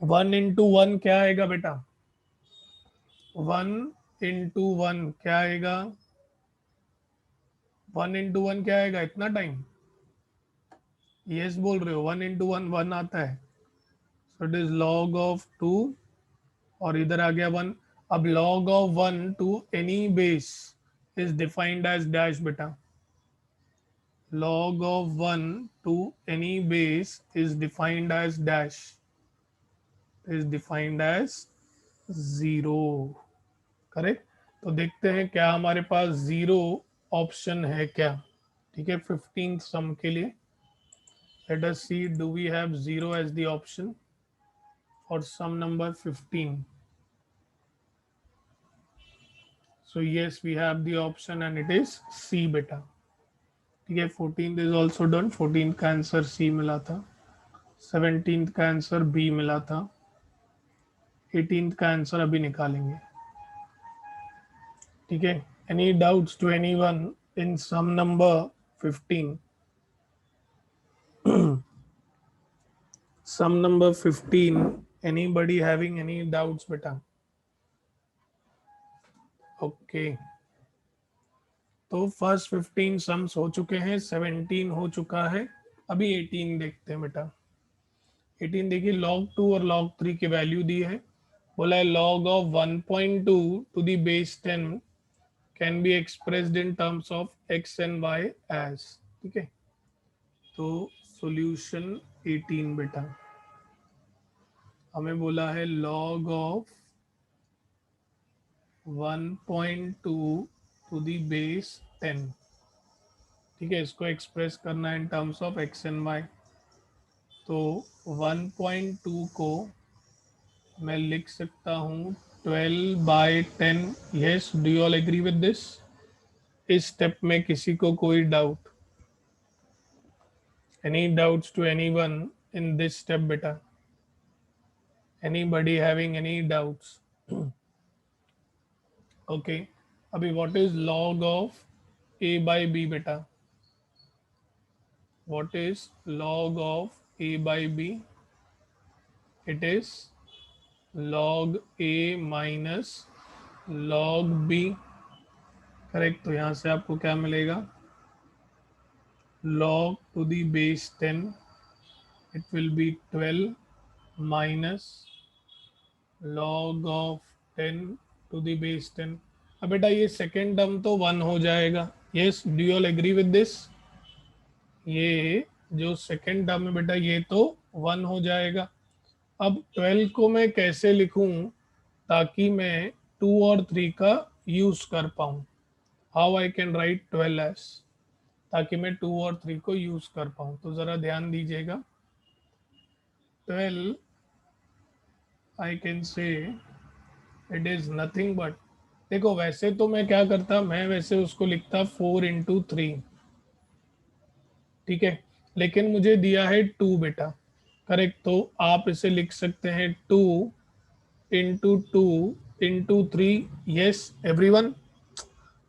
1 into 1 क्या आएगा बेटा, 1 इंटू 1 क्या आएगा, 1 इंटू 1 क्या आएगा, इतना टाइम, यस बोल रहे हो, 1 इंटू 1 1 आता है, so it is log of 2, और इधर आ गया 1, अब log of 1 to any base is defined as dash बेटा, log of 1 to any base is defined as dash, is defined as 0, correct. तो देखते हैं क्या हमारे पास 0 ऑप्शन है क्या, ठीक है, 15th सम के लिए, let us see do we have 0 as the option for sum number 15, so yes we have the option and it is C बेटा, ठीक है। 14th is also done, 14th का आंसर सी मिला था, 17th का आंसर बी मिला था, 18th का आंसर अभी निकालेंगे, ठीक है। Any doubts to anyone in sum number 15, sum number 15, anybody having any doubts बेटा, ओके। तो फर्स्ट 15 सम्स हो चुके हैं, 17 हो चुका है, अभी 18 देखते हैं बेटा, 18 देखिए, log 2 और log 3 की वैल्यू दी है, बोला है log of 1.2 to the base 10 can be expressed in terms of x and y as, ठीक है। तो सॉल्यूशन 18 बेटा, हमें बोला है log of 1.2 to the base 10, ठीक है, इसको एक्सप्रेस करना है in terms of x and y, तो 1.2 को मैं लिख सकता हूँ 12 by 10, yes, do you all agree with this, इस स्टेप में किसी को कोई doubt? Any doubts to anyone in this step बेटा? Anybody having any doubts? Okay, अभी what is log of A by B बेटा? What is log of A by B? It is log a minus log b। Correct, तो यहाँ से आपको क्या मिलेगा? log to the base 10, it will be 12 minus log of 10 to the base 10। अब बेटा ये सेकेंड टर्म तो 1 हो जाएगा। Yes, do you all agree with this? ये जो सेकेंड टर्म है बेटा ये तो 1 हो जाएगा। अब 12 को मैं कैसे लिखूं ताकि मैं 2 और 3 का यूज कर पाऊं? How I can right 12 S, ताकि मैं 2 और 3 को यूज कर पाऊं? तो जरा ध्यान दीजिएगा। 12 I can say it is nothing but, देखो वैसे तो मैं क्या करता, मैं वैसे उसको लिखता 4 इंटू 3, ठीक है, लेकिन मुझे दिया है 2 बेटा। करेक्ट, तो आप इसे लिख सकते हैं 2 इंटू 2 इंटू 3। यस एवरीवन,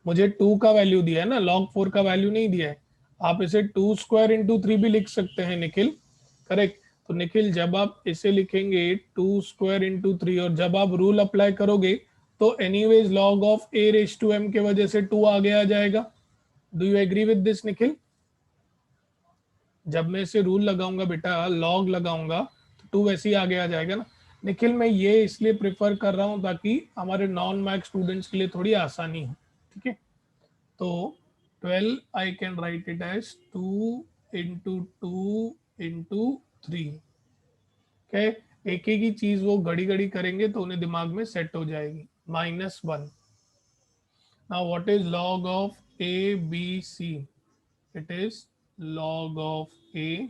मुझे 2 का वैल्यू दिया है ना, log 4 का वैल्यू नहीं दिया है। आप इसे 2 स्क्वायर इंटू 3 भी लिख सकते हैं निखिल। करेक्ट, तो निखिल जब आप इसे लिखेंगे 2 स्क्वायर इंटू 3 और जब आप रूल अप्लाई करोगे तो anyways log of a raise to m के वजह से 2 आगे आ जाएगा। Do you agree with this Nikhil? जब मैं इसे रूल लगाऊंगा बेटा, लॉग लगाऊंगा, तो 2 वैसे ही आगे आ जाएगा ना। निखिल मैं ये इसलिए प्रेफर कर रहा हूं ताकि हमारे नॉन मैथ स्टूडेंट्स के लिए थोड़ी आसानी हो, ठीक है। तो 12 I can write it as 2 into 2 into 3। क्या एक एक ही चीज वो घड़ी घड़ी करेंगे तो उन्हें दिमाग में सेट हो जाएगी। -1। Now what is log of A B C? It is log of A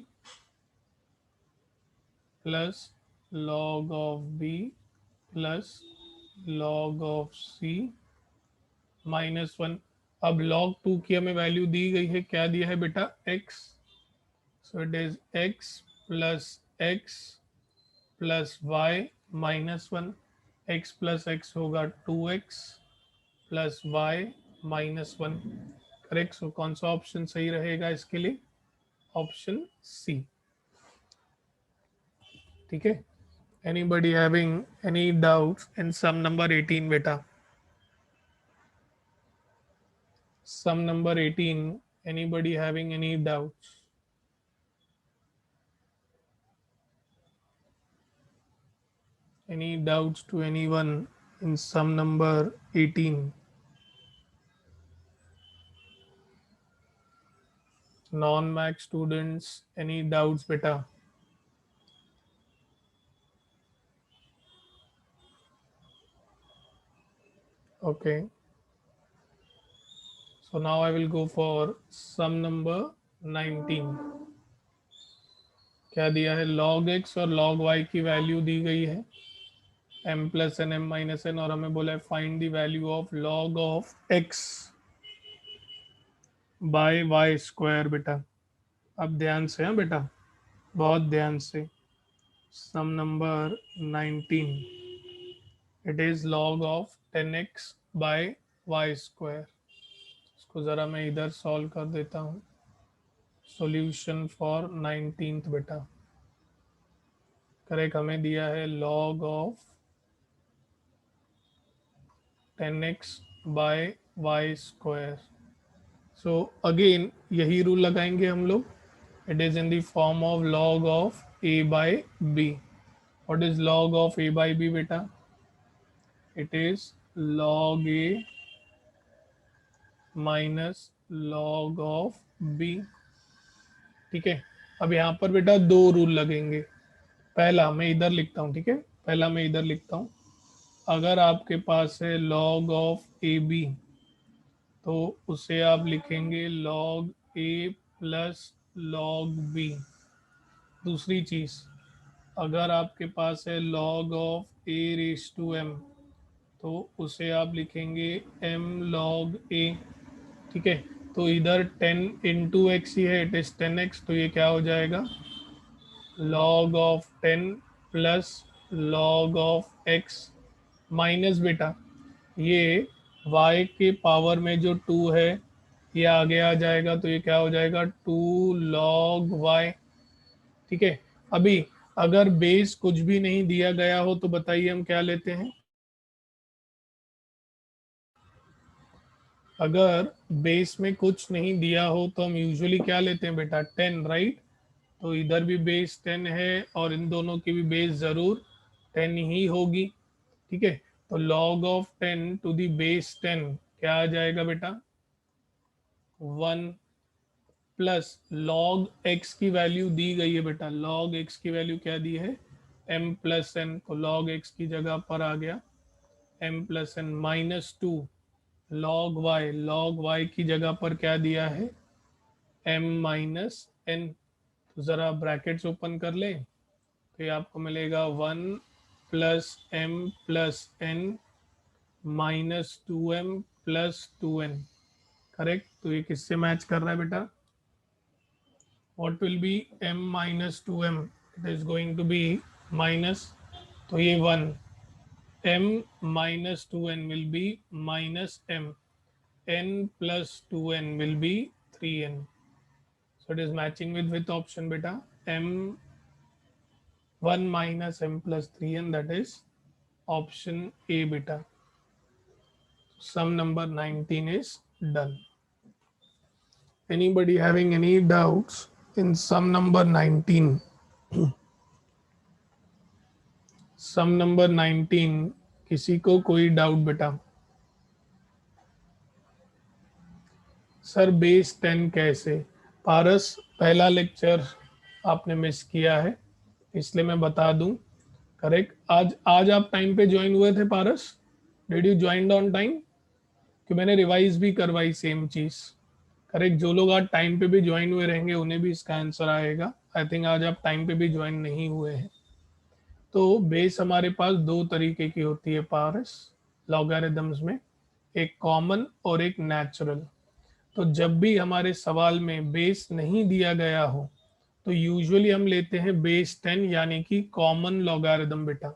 plus log of B plus log of C -1। अब log 2 की हमें वैल्यू दी गई है, क्या दिया है बेटा? x। So it is x plus x plus y -1। x plus x होगा 2x प्लस y -1। करेक्ट, सो कौन सा ऑप्शन सही रहेगा इसके लिए? ऑप्शन सी, ठीक है। Anybody having any doubts in sum number 18 बेटा? Sum number 18, anybody having any doubts? Any doubts to anyone in sum number 18? Non-max students, any doubts beta? Okay, so now I will go for sum number 19। क्या दिया है? log x और log y की वैल्यू दी गई है m plus N M minus N, और हमें बोला है find the value of log of x by Y square बेटा। अब ध्यान से, हाँ बेटा, बहुत ध्यान से। Some number 19, it is log of 10x by Y square. इसको ज़रा मैं इधर सॉल्व कर देता हूँ। सॉल्यूशन फॉर 19th बेटा। करेक्ट, हमें दिया है log of 10x by Y square. So again यही रूल लगाएंगे हम लोग। It is in the form of log of a by b। What is log of a by b बेटा? It is log a minus log of b, ठीक है। अब यहाँ पर बेटा दो रूल लगेंगे। पहला मैं इधर लिखता हूँ, ठीक है, पहला मैं इधर लिखता हूँ। अगर आपके पास है log ऑफ ए बी तो उसे आप लिखेंगे log a plus log b। दूसरी चीज, अगर आपके पास है log of a raise to m तो उसे आप लिखेंगे m log a। ठीक है, तो इधर 10 इंटू एक्स ही है, इट इज 10x, तो ये क्या हो जाएगा, log of 10 plus log of x minus बेटा ये y के पावर में जो 2 है ये आगे आ जाएगा, तो ये क्या हो जाएगा 2 log y। ठीक है, अभी अगर बेस कुछ भी नहीं दिया गया हो तो बताइए हम क्या लेते हैं, अगर बेस में कुछ नहीं दिया हो तो हम यूजुअली क्या लेते हैं बेटा 10, राइट। तो इधर भी बेस 10 है और इन दोनों की भी बेस जरूर 10 ही होगी। ठीक है, तो log of 10 to the base 10 क्या आ जाएगा बेटा 1 प्लस log x की वैल्यू दी गई है बेटा, log x की वैल्यू क्या दी है m प्लस n, को log x की जगह पर आ गया m plus n minus 2 log y की जगह पर क्या दिया है m माइनस n। तो ज़रा ब्रैकेट्स ओपन कर लें, तो ये आपको मिलेगा 1 plus m plus n minus 2m plus 2n, correct. तो ये किससे मैच कर रहा है बेटा, what will be m minus 2m, it is going to be minus, तो ये 1, m minus 2n will be minus m, n plus 2n will be 3n, so it is matching with option beta m 1 minus m plus 3n, that is option A beta। Sum number 19 is done। Anybody having any doubts in sum number 19? Sum number 19, किसी को कोई डाउट बेटा, सर बेस 10 कैसे, पारस पहला लेक्चर आपने मिस किया है इसलिए मैं बता दूं, करेक्ट। आज आज आप टाइम पे ज्वाइन हुए थे Paras, did you join on time, कि मैंने रिवाइज भी करवाई सेम चीज, करेक्ट। जो लोग आज टाइम पे भी ज्वाइन हुए रहेंगे उन्हें भी इसका आंसर आएगा, आई थिंक आज आप टाइम पे भी ज्वाइन नहीं हुए हैं। तो बेस हमारे पास दो तरीके की होती है पारस लॉगरिदम्स में, एक कॉमन और एक नेचुरल। तो जब भी हमारे सवाल में बेस नहीं दिया गया हो तो यूजुअली हम लेते हैं बेस 10 यानी कि कॉमन लॉगरिदम बेटा,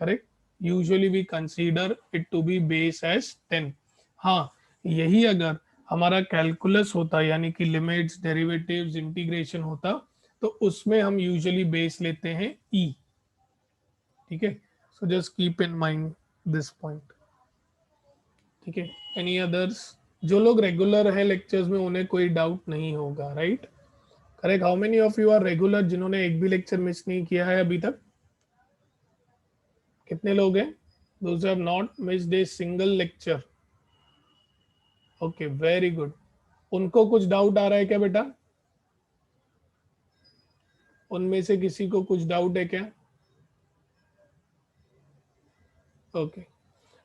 correct. Usually we consider it to be base as 10। हाँ, यही अगर हमारा कैलकुलस होता यानी कि लिमिट्स डेरिवेटिव्स इंटीग्रेशन होता तो उसमें हम यूजुअली बेस लेते हैं ई। ठीक है, so just keep in mind this point. ठीक है, एनी अदर्स, जो लोग रेगुलर है लेक्चर्स में उन्हें कोई डाउट नहीं होगा, right, correct. How many of you are regular जिन्होंने एक भी लेक्चर मिस नहीं किया है अभी तक, कितने लोग हैं, those have not missed a single lecture, okay very good. उनको कुछ डाउट आ रहा है क्या बेटा, उनमें से किसी को कुछ डाउट है क्या, ओके।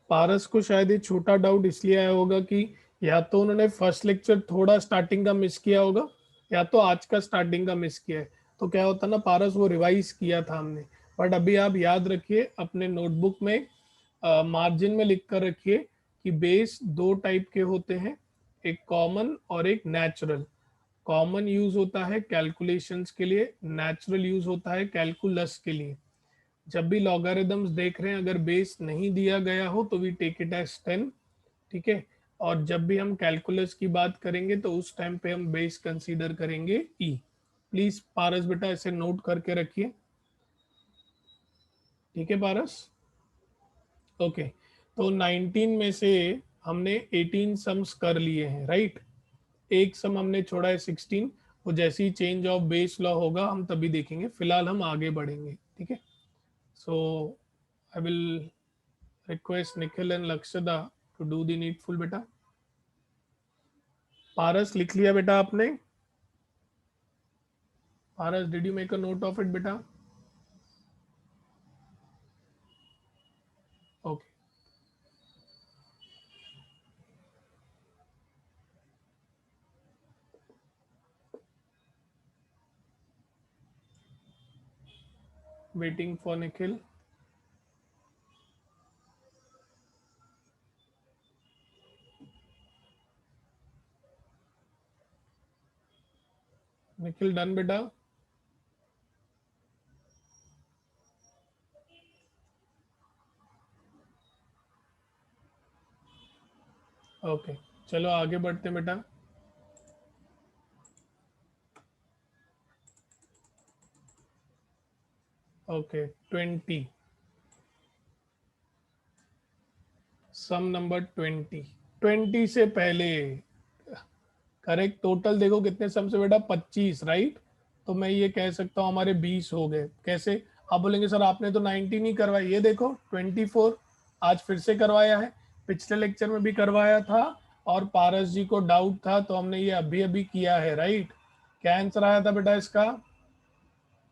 पारस को शायद ये छोटा डाउट इसलिए आया होगा कि या तो उन्होंने फर्स्ट लेक्चर थोड़ा स्टार्टिंग का मिस किया होगा या तो आज का स्टार्टिंग का मिस किया है। तो क्या होता ना पारस, वो रिवाइज किया था हमने, बट अभी आप याद रखिए अपने नोटबुक में मार्जिन में लिख कर रखिए कि बेस दो टाइप के होते हैं, एक कॉमन और एक नेचुरल। कॉमन यूज होता है कैलकुलेशंस के लिए, नेचुरल यूज होता है कैलकुलस के लिए। जब भी लॉगरिदम्स देख रहे हैं अगर बेस नहीं दिया गया हो तो वी टेक इट एज 10। ठीक है, और जब भी हम कैलकुलस की बात करेंगे तो उस टाइम पे हम बेस कंसीडर करेंगे ई। प्लीज पारस बेटा ऐसे नोट करके रखिए, ठीक है पारस, ओके। तो 19 में से हमने 18 सम्स कर लिए हैं, राइट। एक सम हमने छोड़ा है 16, वो जैसे ही चेंज ऑफ बेस लॉ होगा हम तभी देखेंगे, फिलहाल हम आगे बढ़ेंगे। ठीक है, so I will request Nikhil and Lakshada to do the needful बेटा। पारस लिख लिया बेटा आपने, Paras did you make a note of it बेटा, okay. Waiting for Nikhil. Nikhil done बेटा? ओके, चलो आगे बढ़ते हैं बेटा। ओके, 20, सम नंबर 20। 20 से पहले करेक्ट टोटल देखो कितने सम से बेटा, 25, राइट। तो मैं ये कह सकता हूँ हमारे 20 हो गए। कैसे? आप बोलेंगे सर आपने तो 19 ही करवाई, ये देखो 24 आज फिर से करवाया है, पिछले लेक्चर में भी करवाया था, और पारस जी को डाउट था तो हमने ये अभी अभी किया है, राइट। क्या आंसर आया था बेटा इसका?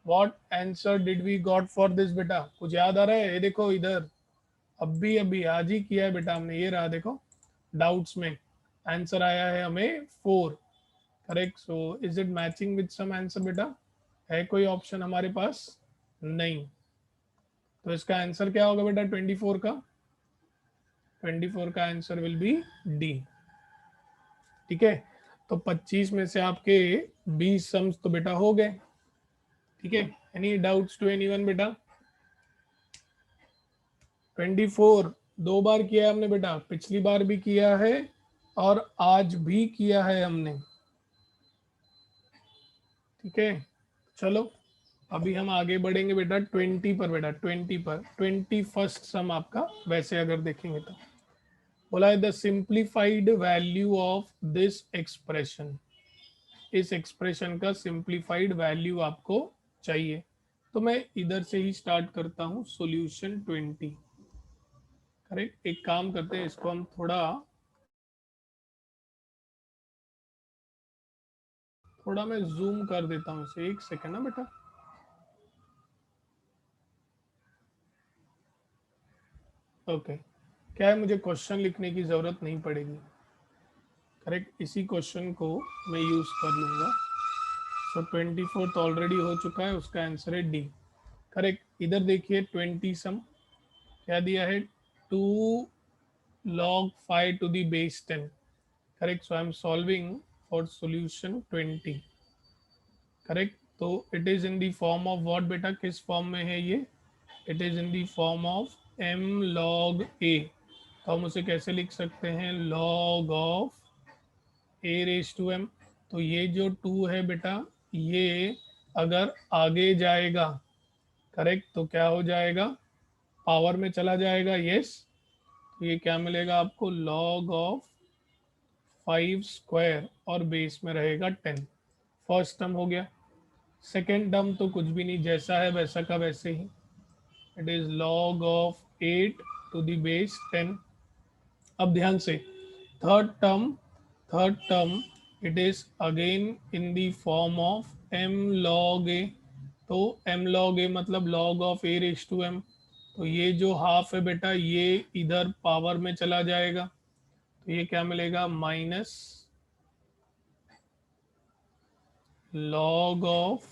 What answer did we got for this बेटा? कुछ याद आ रहा है? ये देखो इधर, अभी अभी आज ही किया है बेटा हमने, ये रहा देखो डाउट्स में। आंसर आया है हमें 4, correct. So is it matching with some answer बेटा? है कोई ऑप्शन हमारे पास? नहीं। तो इसका आंसर क्या होगा बेटा 24 का? 24 का आंसर विल बी डी। ठीक है, तो 25 में से आपके 20 सम्स तो बेटा हो गए। ठीक है, एनी डाउट्स टू एनीवन बेटा? 24 दो बार किया है हमने बेटा, पिछली बार भी किया है और आज भी किया है हमने। ठीक है, चलो अभी हम आगे बढ़ेंगे बेटा 20 पर। बेटा 20 पर 21st सम आपका, वैसे अगर देखेंगे तो बोला है the simplified value of this expression. इस एक्सप्रेशन का सिंप्लीफाइड वैल्यू आपको चाहिए। तो मैं इधर से ही स्टार्ट करता हूँ, सॉल्यूशन 20। करेक्ट, एक काम करते हैं, इसको हम थोड़ा थोड़ा मैं जूम कर देता हूँ इसे, एक सेकेंड ना बेटा। ओके, क्या है, मुझे क्वेश्चन लिखने की जरूरत नहीं पड़ेगी। करेक्ट, इसी क्वेश्चन को मैं यूज कर लूंगा। सो 24 तो ऑलरेडी हो चुका है, उसका आंसर है डी। करेक्ट, इधर देखिए 20 सम क्या दिया है, 2 log 5 to the base 10। Correct, so I am solving for solution 20। Correct, तो it is in the form of what बेटा, किस फॉर्म में है ये? It is in the form of m log a। तो हम उसे कैसे लिख सकते हैं, log of a raise to m। तो ये जो 2 है बेटा, ये अगर आगे जाएगा, करेक्ट, तो क्या हो जाएगा, पावर में चला जाएगा, यस। तो ये क्या मिलेगा आपको, log ऑफ 5 स्क्वायर और बेस में रहेगा 10। फर्स्ट टर्म हो गया। सेकेंड टर्म तो कुछ भी नहीं, जैसा है वैसा का वैसे ही, it is log of 8 to the base 10। अब ध्यान से, third term, third term it is again in the form of m log a। तो m log a मतलब log of a raise to m। तो ये जो हाफ है बेटा, ये इधर पावर में चला जाएगा, तो ये क्या मिलेगा, minus log of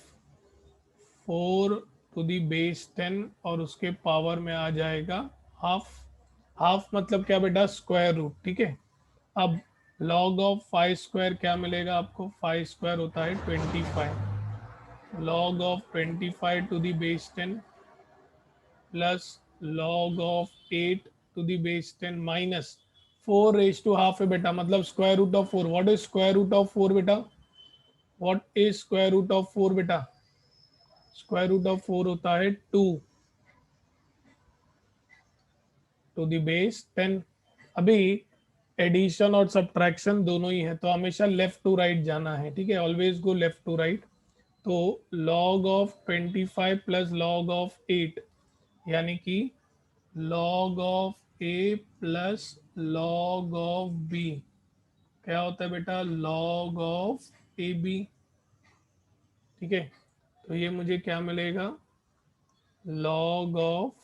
4 to the base 10, और उसके पावर में आ जाएगा हाफ। हाफ मतलब क्या बेटा, स्क्वायर रूट। ठीक है, अब log ऑफ 5 स्क्वायर क्या मिलेगा आपको, 5 स्क्वायर होता है 25। log of 25 to the base 10 plus log of 8 to the base 10 minus 4 raise to half है बेटा, मतलब square root of 4। What is square root of 4 बेटा? What is square root of 4 बेटा? स्क्वायर रूट ऑफ 4 होता है 2 टू द बेस 10। अभी एडिशन और सब्ट्रैक्शन दोनों ही है, तो हमेशा लेफ्ट टू राइट जाना है। ठीक है, always go left to right. तो log of 25 plus log of 8, यानी कि log of a plus log of b क्या होता है बेटा, log ऑफ ए बी। ठीक है, तो ये मुझे क्या मिलेगा, log of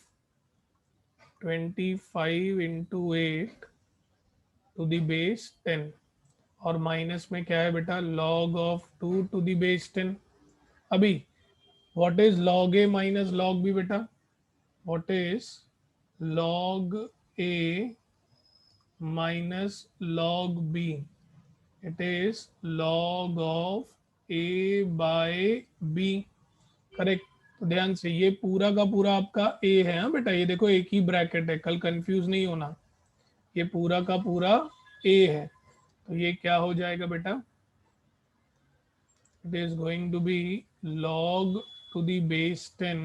25 into 8 to the base 10, और माइनस में क्या है बेटा, log of 2 to the base 10। अभी what is log a minus log b बेटा? What is log a minus log b? It is log of A by b. Correct. तो ध्यान से ये पूरा का पूरा आपका ए है। हाँ बेटा, ये देखो एक ही ब्रैकेट है, कल कंफ्यूज नहीं होना। ये पूरा का पूरा ए है, तो ये क्या हो जाएगा बेटा? It is going to be log to the base 10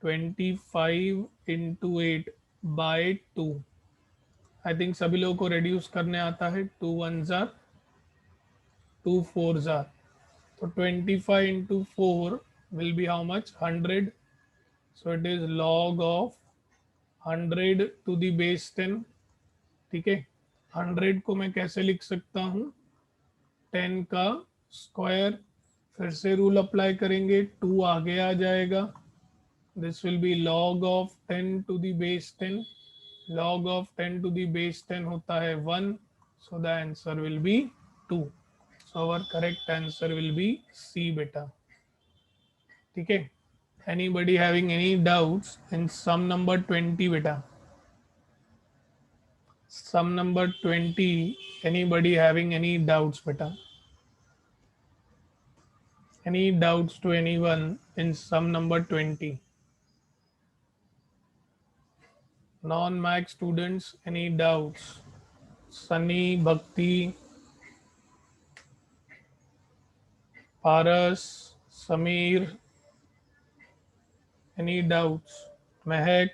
25 into 8 by 2। I think सभी लोगों को रिड्यूस करने आता है। 2 1 जार, 2 4 जार, तो 25 into 4 will be how much? 100। So it is log of 100 to the base 10। ठीक है, 100 को मैं कैसे लिख सकता हूँ? 10 का स्क्वायर, फिर से रूल अप्लाई करेंगे, 2 आगे आ जाएगा। This will be log of 10 to the base 10। log of 10 to the base 10 होता है 1, so the answer will be 2। So our correct answer will be C बेटा। ठीक है, anybody having any doubts in sum number 20 बेटा? sum number 20, anybody having any doubts बेटा? Any doubts to anyone in sum number 20? Non-Mac students, any doubts? Sunny, Bhakti, Paras, Samir, any doubts? Mehak?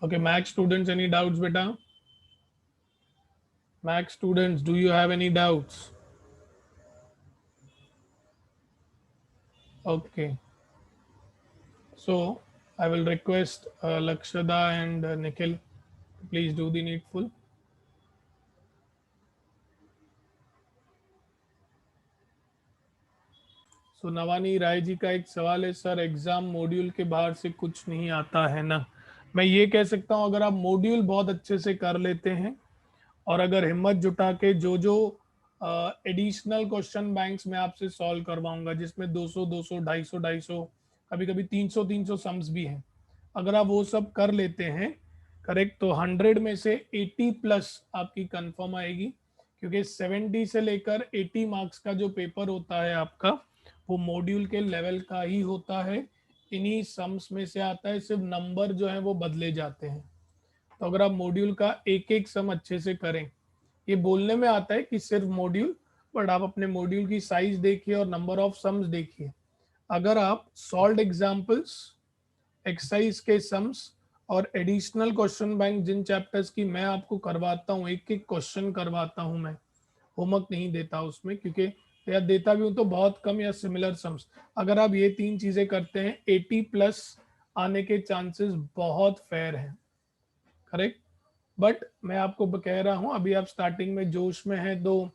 Okay, Mac students, any doubts beta? Mac students, do you have any doubts? Okay. So I will request Lakshada and Nikhil to please do the needful. So Nawani Rai ji का एक सवाल है, सर एग्जाम मॉड्यूल के बाहर से कुछ नहीं आता है ना? मैं ये कह सकता हूँ, अगर आप मॉड्यूल बहुत अच्छे से कर लेते हैं और अगर हिम्मत जुटा के जो जो एडिशनल क्वेश्चन बैंक्स में आपसे सॉल्व करवाऊंगा, जिसमें 200 200 250 250 कभी कभी 300 300 सम्स भी हैं, अगर आप वो सब कर लेते हैं करेक्ट, तो 100 में से 80 प्लस आपकी कंफर्म आएगी। क्योंकि 70 से लेकर 80 मार्क्स का जो पेपर होता है आपका, वो मॉड्यूल के लेवल का ही होता है। इन्हीं सम्स में से आता है, सिर्फ नंबर जो है वो बदले जाते हैं। तो अगर आप मॉड्यूल का एक एक सम अच्छे से करें, ये बोलने में आता है कि सिर्फ मॉड्यूल, बट आप अपने मॉड्यूल की साइज देखिए और नंबर ऑफ सम्स देखिए। अगर आप सॉल्व एग्जाम्पल्स, एक्सरसाइज के सम्स और एडिशनल क्वेश्चन बैंक जिन चैप्टर्स की मैं आपको करवाता हूँ, एक एक क्वेश्चन करवाता हूँ मैं, होमवर्क नहीं देता उसमें, क्योंकि या देता भी हूँ तो बहुत कम या सिमिलर सम्स। अगर आप ये 3 चीजें करते हैं, 80 प्लस आने के चांसेस बहुत फेयर हैं। करेक्ट। बट मैं आपको कह रहा हूं, अभी आप स्टार्टिंग में जोश में हैं, तो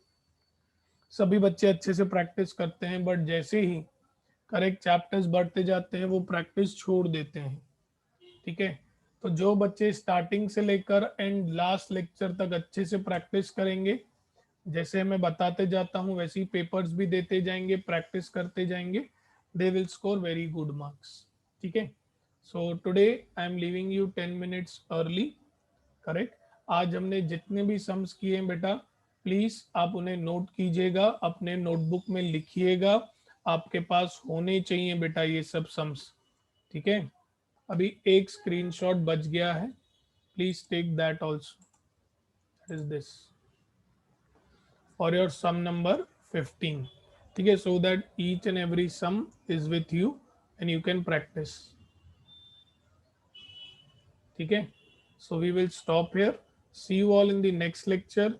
सभी बच्चे अच्छे से प्रैक्टिस करते हैं, बट जैसे ही करेक्ट चैप्टर्स बढ़ते जाते हैं वो प्रैक्टिस छोड़ देते हैं। ठीक है, तो जो बच्चे स्टार्टिंग से लेकर एंड लास्ट लेक्चर तक अच्छे से प्रैक्टिस करेंगे, जैसे मैं बताते जाता हूं वैसे ही पेपर्स भी देते जाएंगे, प्रैक्टिस करते जाएंगे, they will score very good marks. ठीक है, so today I am leaving you 10 minutes early. Correct. आज हमने जितने भी सम्स किए हैं बेटा, प्लीज आप उन्हें नोट कीजिएगा, अपने नोटबुक में लिखिएगा, आपके पास होने चाहिए बेटा ये सब सम्स। ठीक है, अभी एक स्क्रीनशॉट बच गया है, please take that also. That is this for your sum number 15। ठीक है, so that each and every sum is with you and you can practice. ठीक है, so we will stop here. See you all in the next lecture.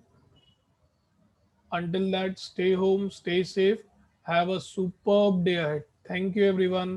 Until that, stay home, stay safe, have a superb day ahead. Thank you everyone.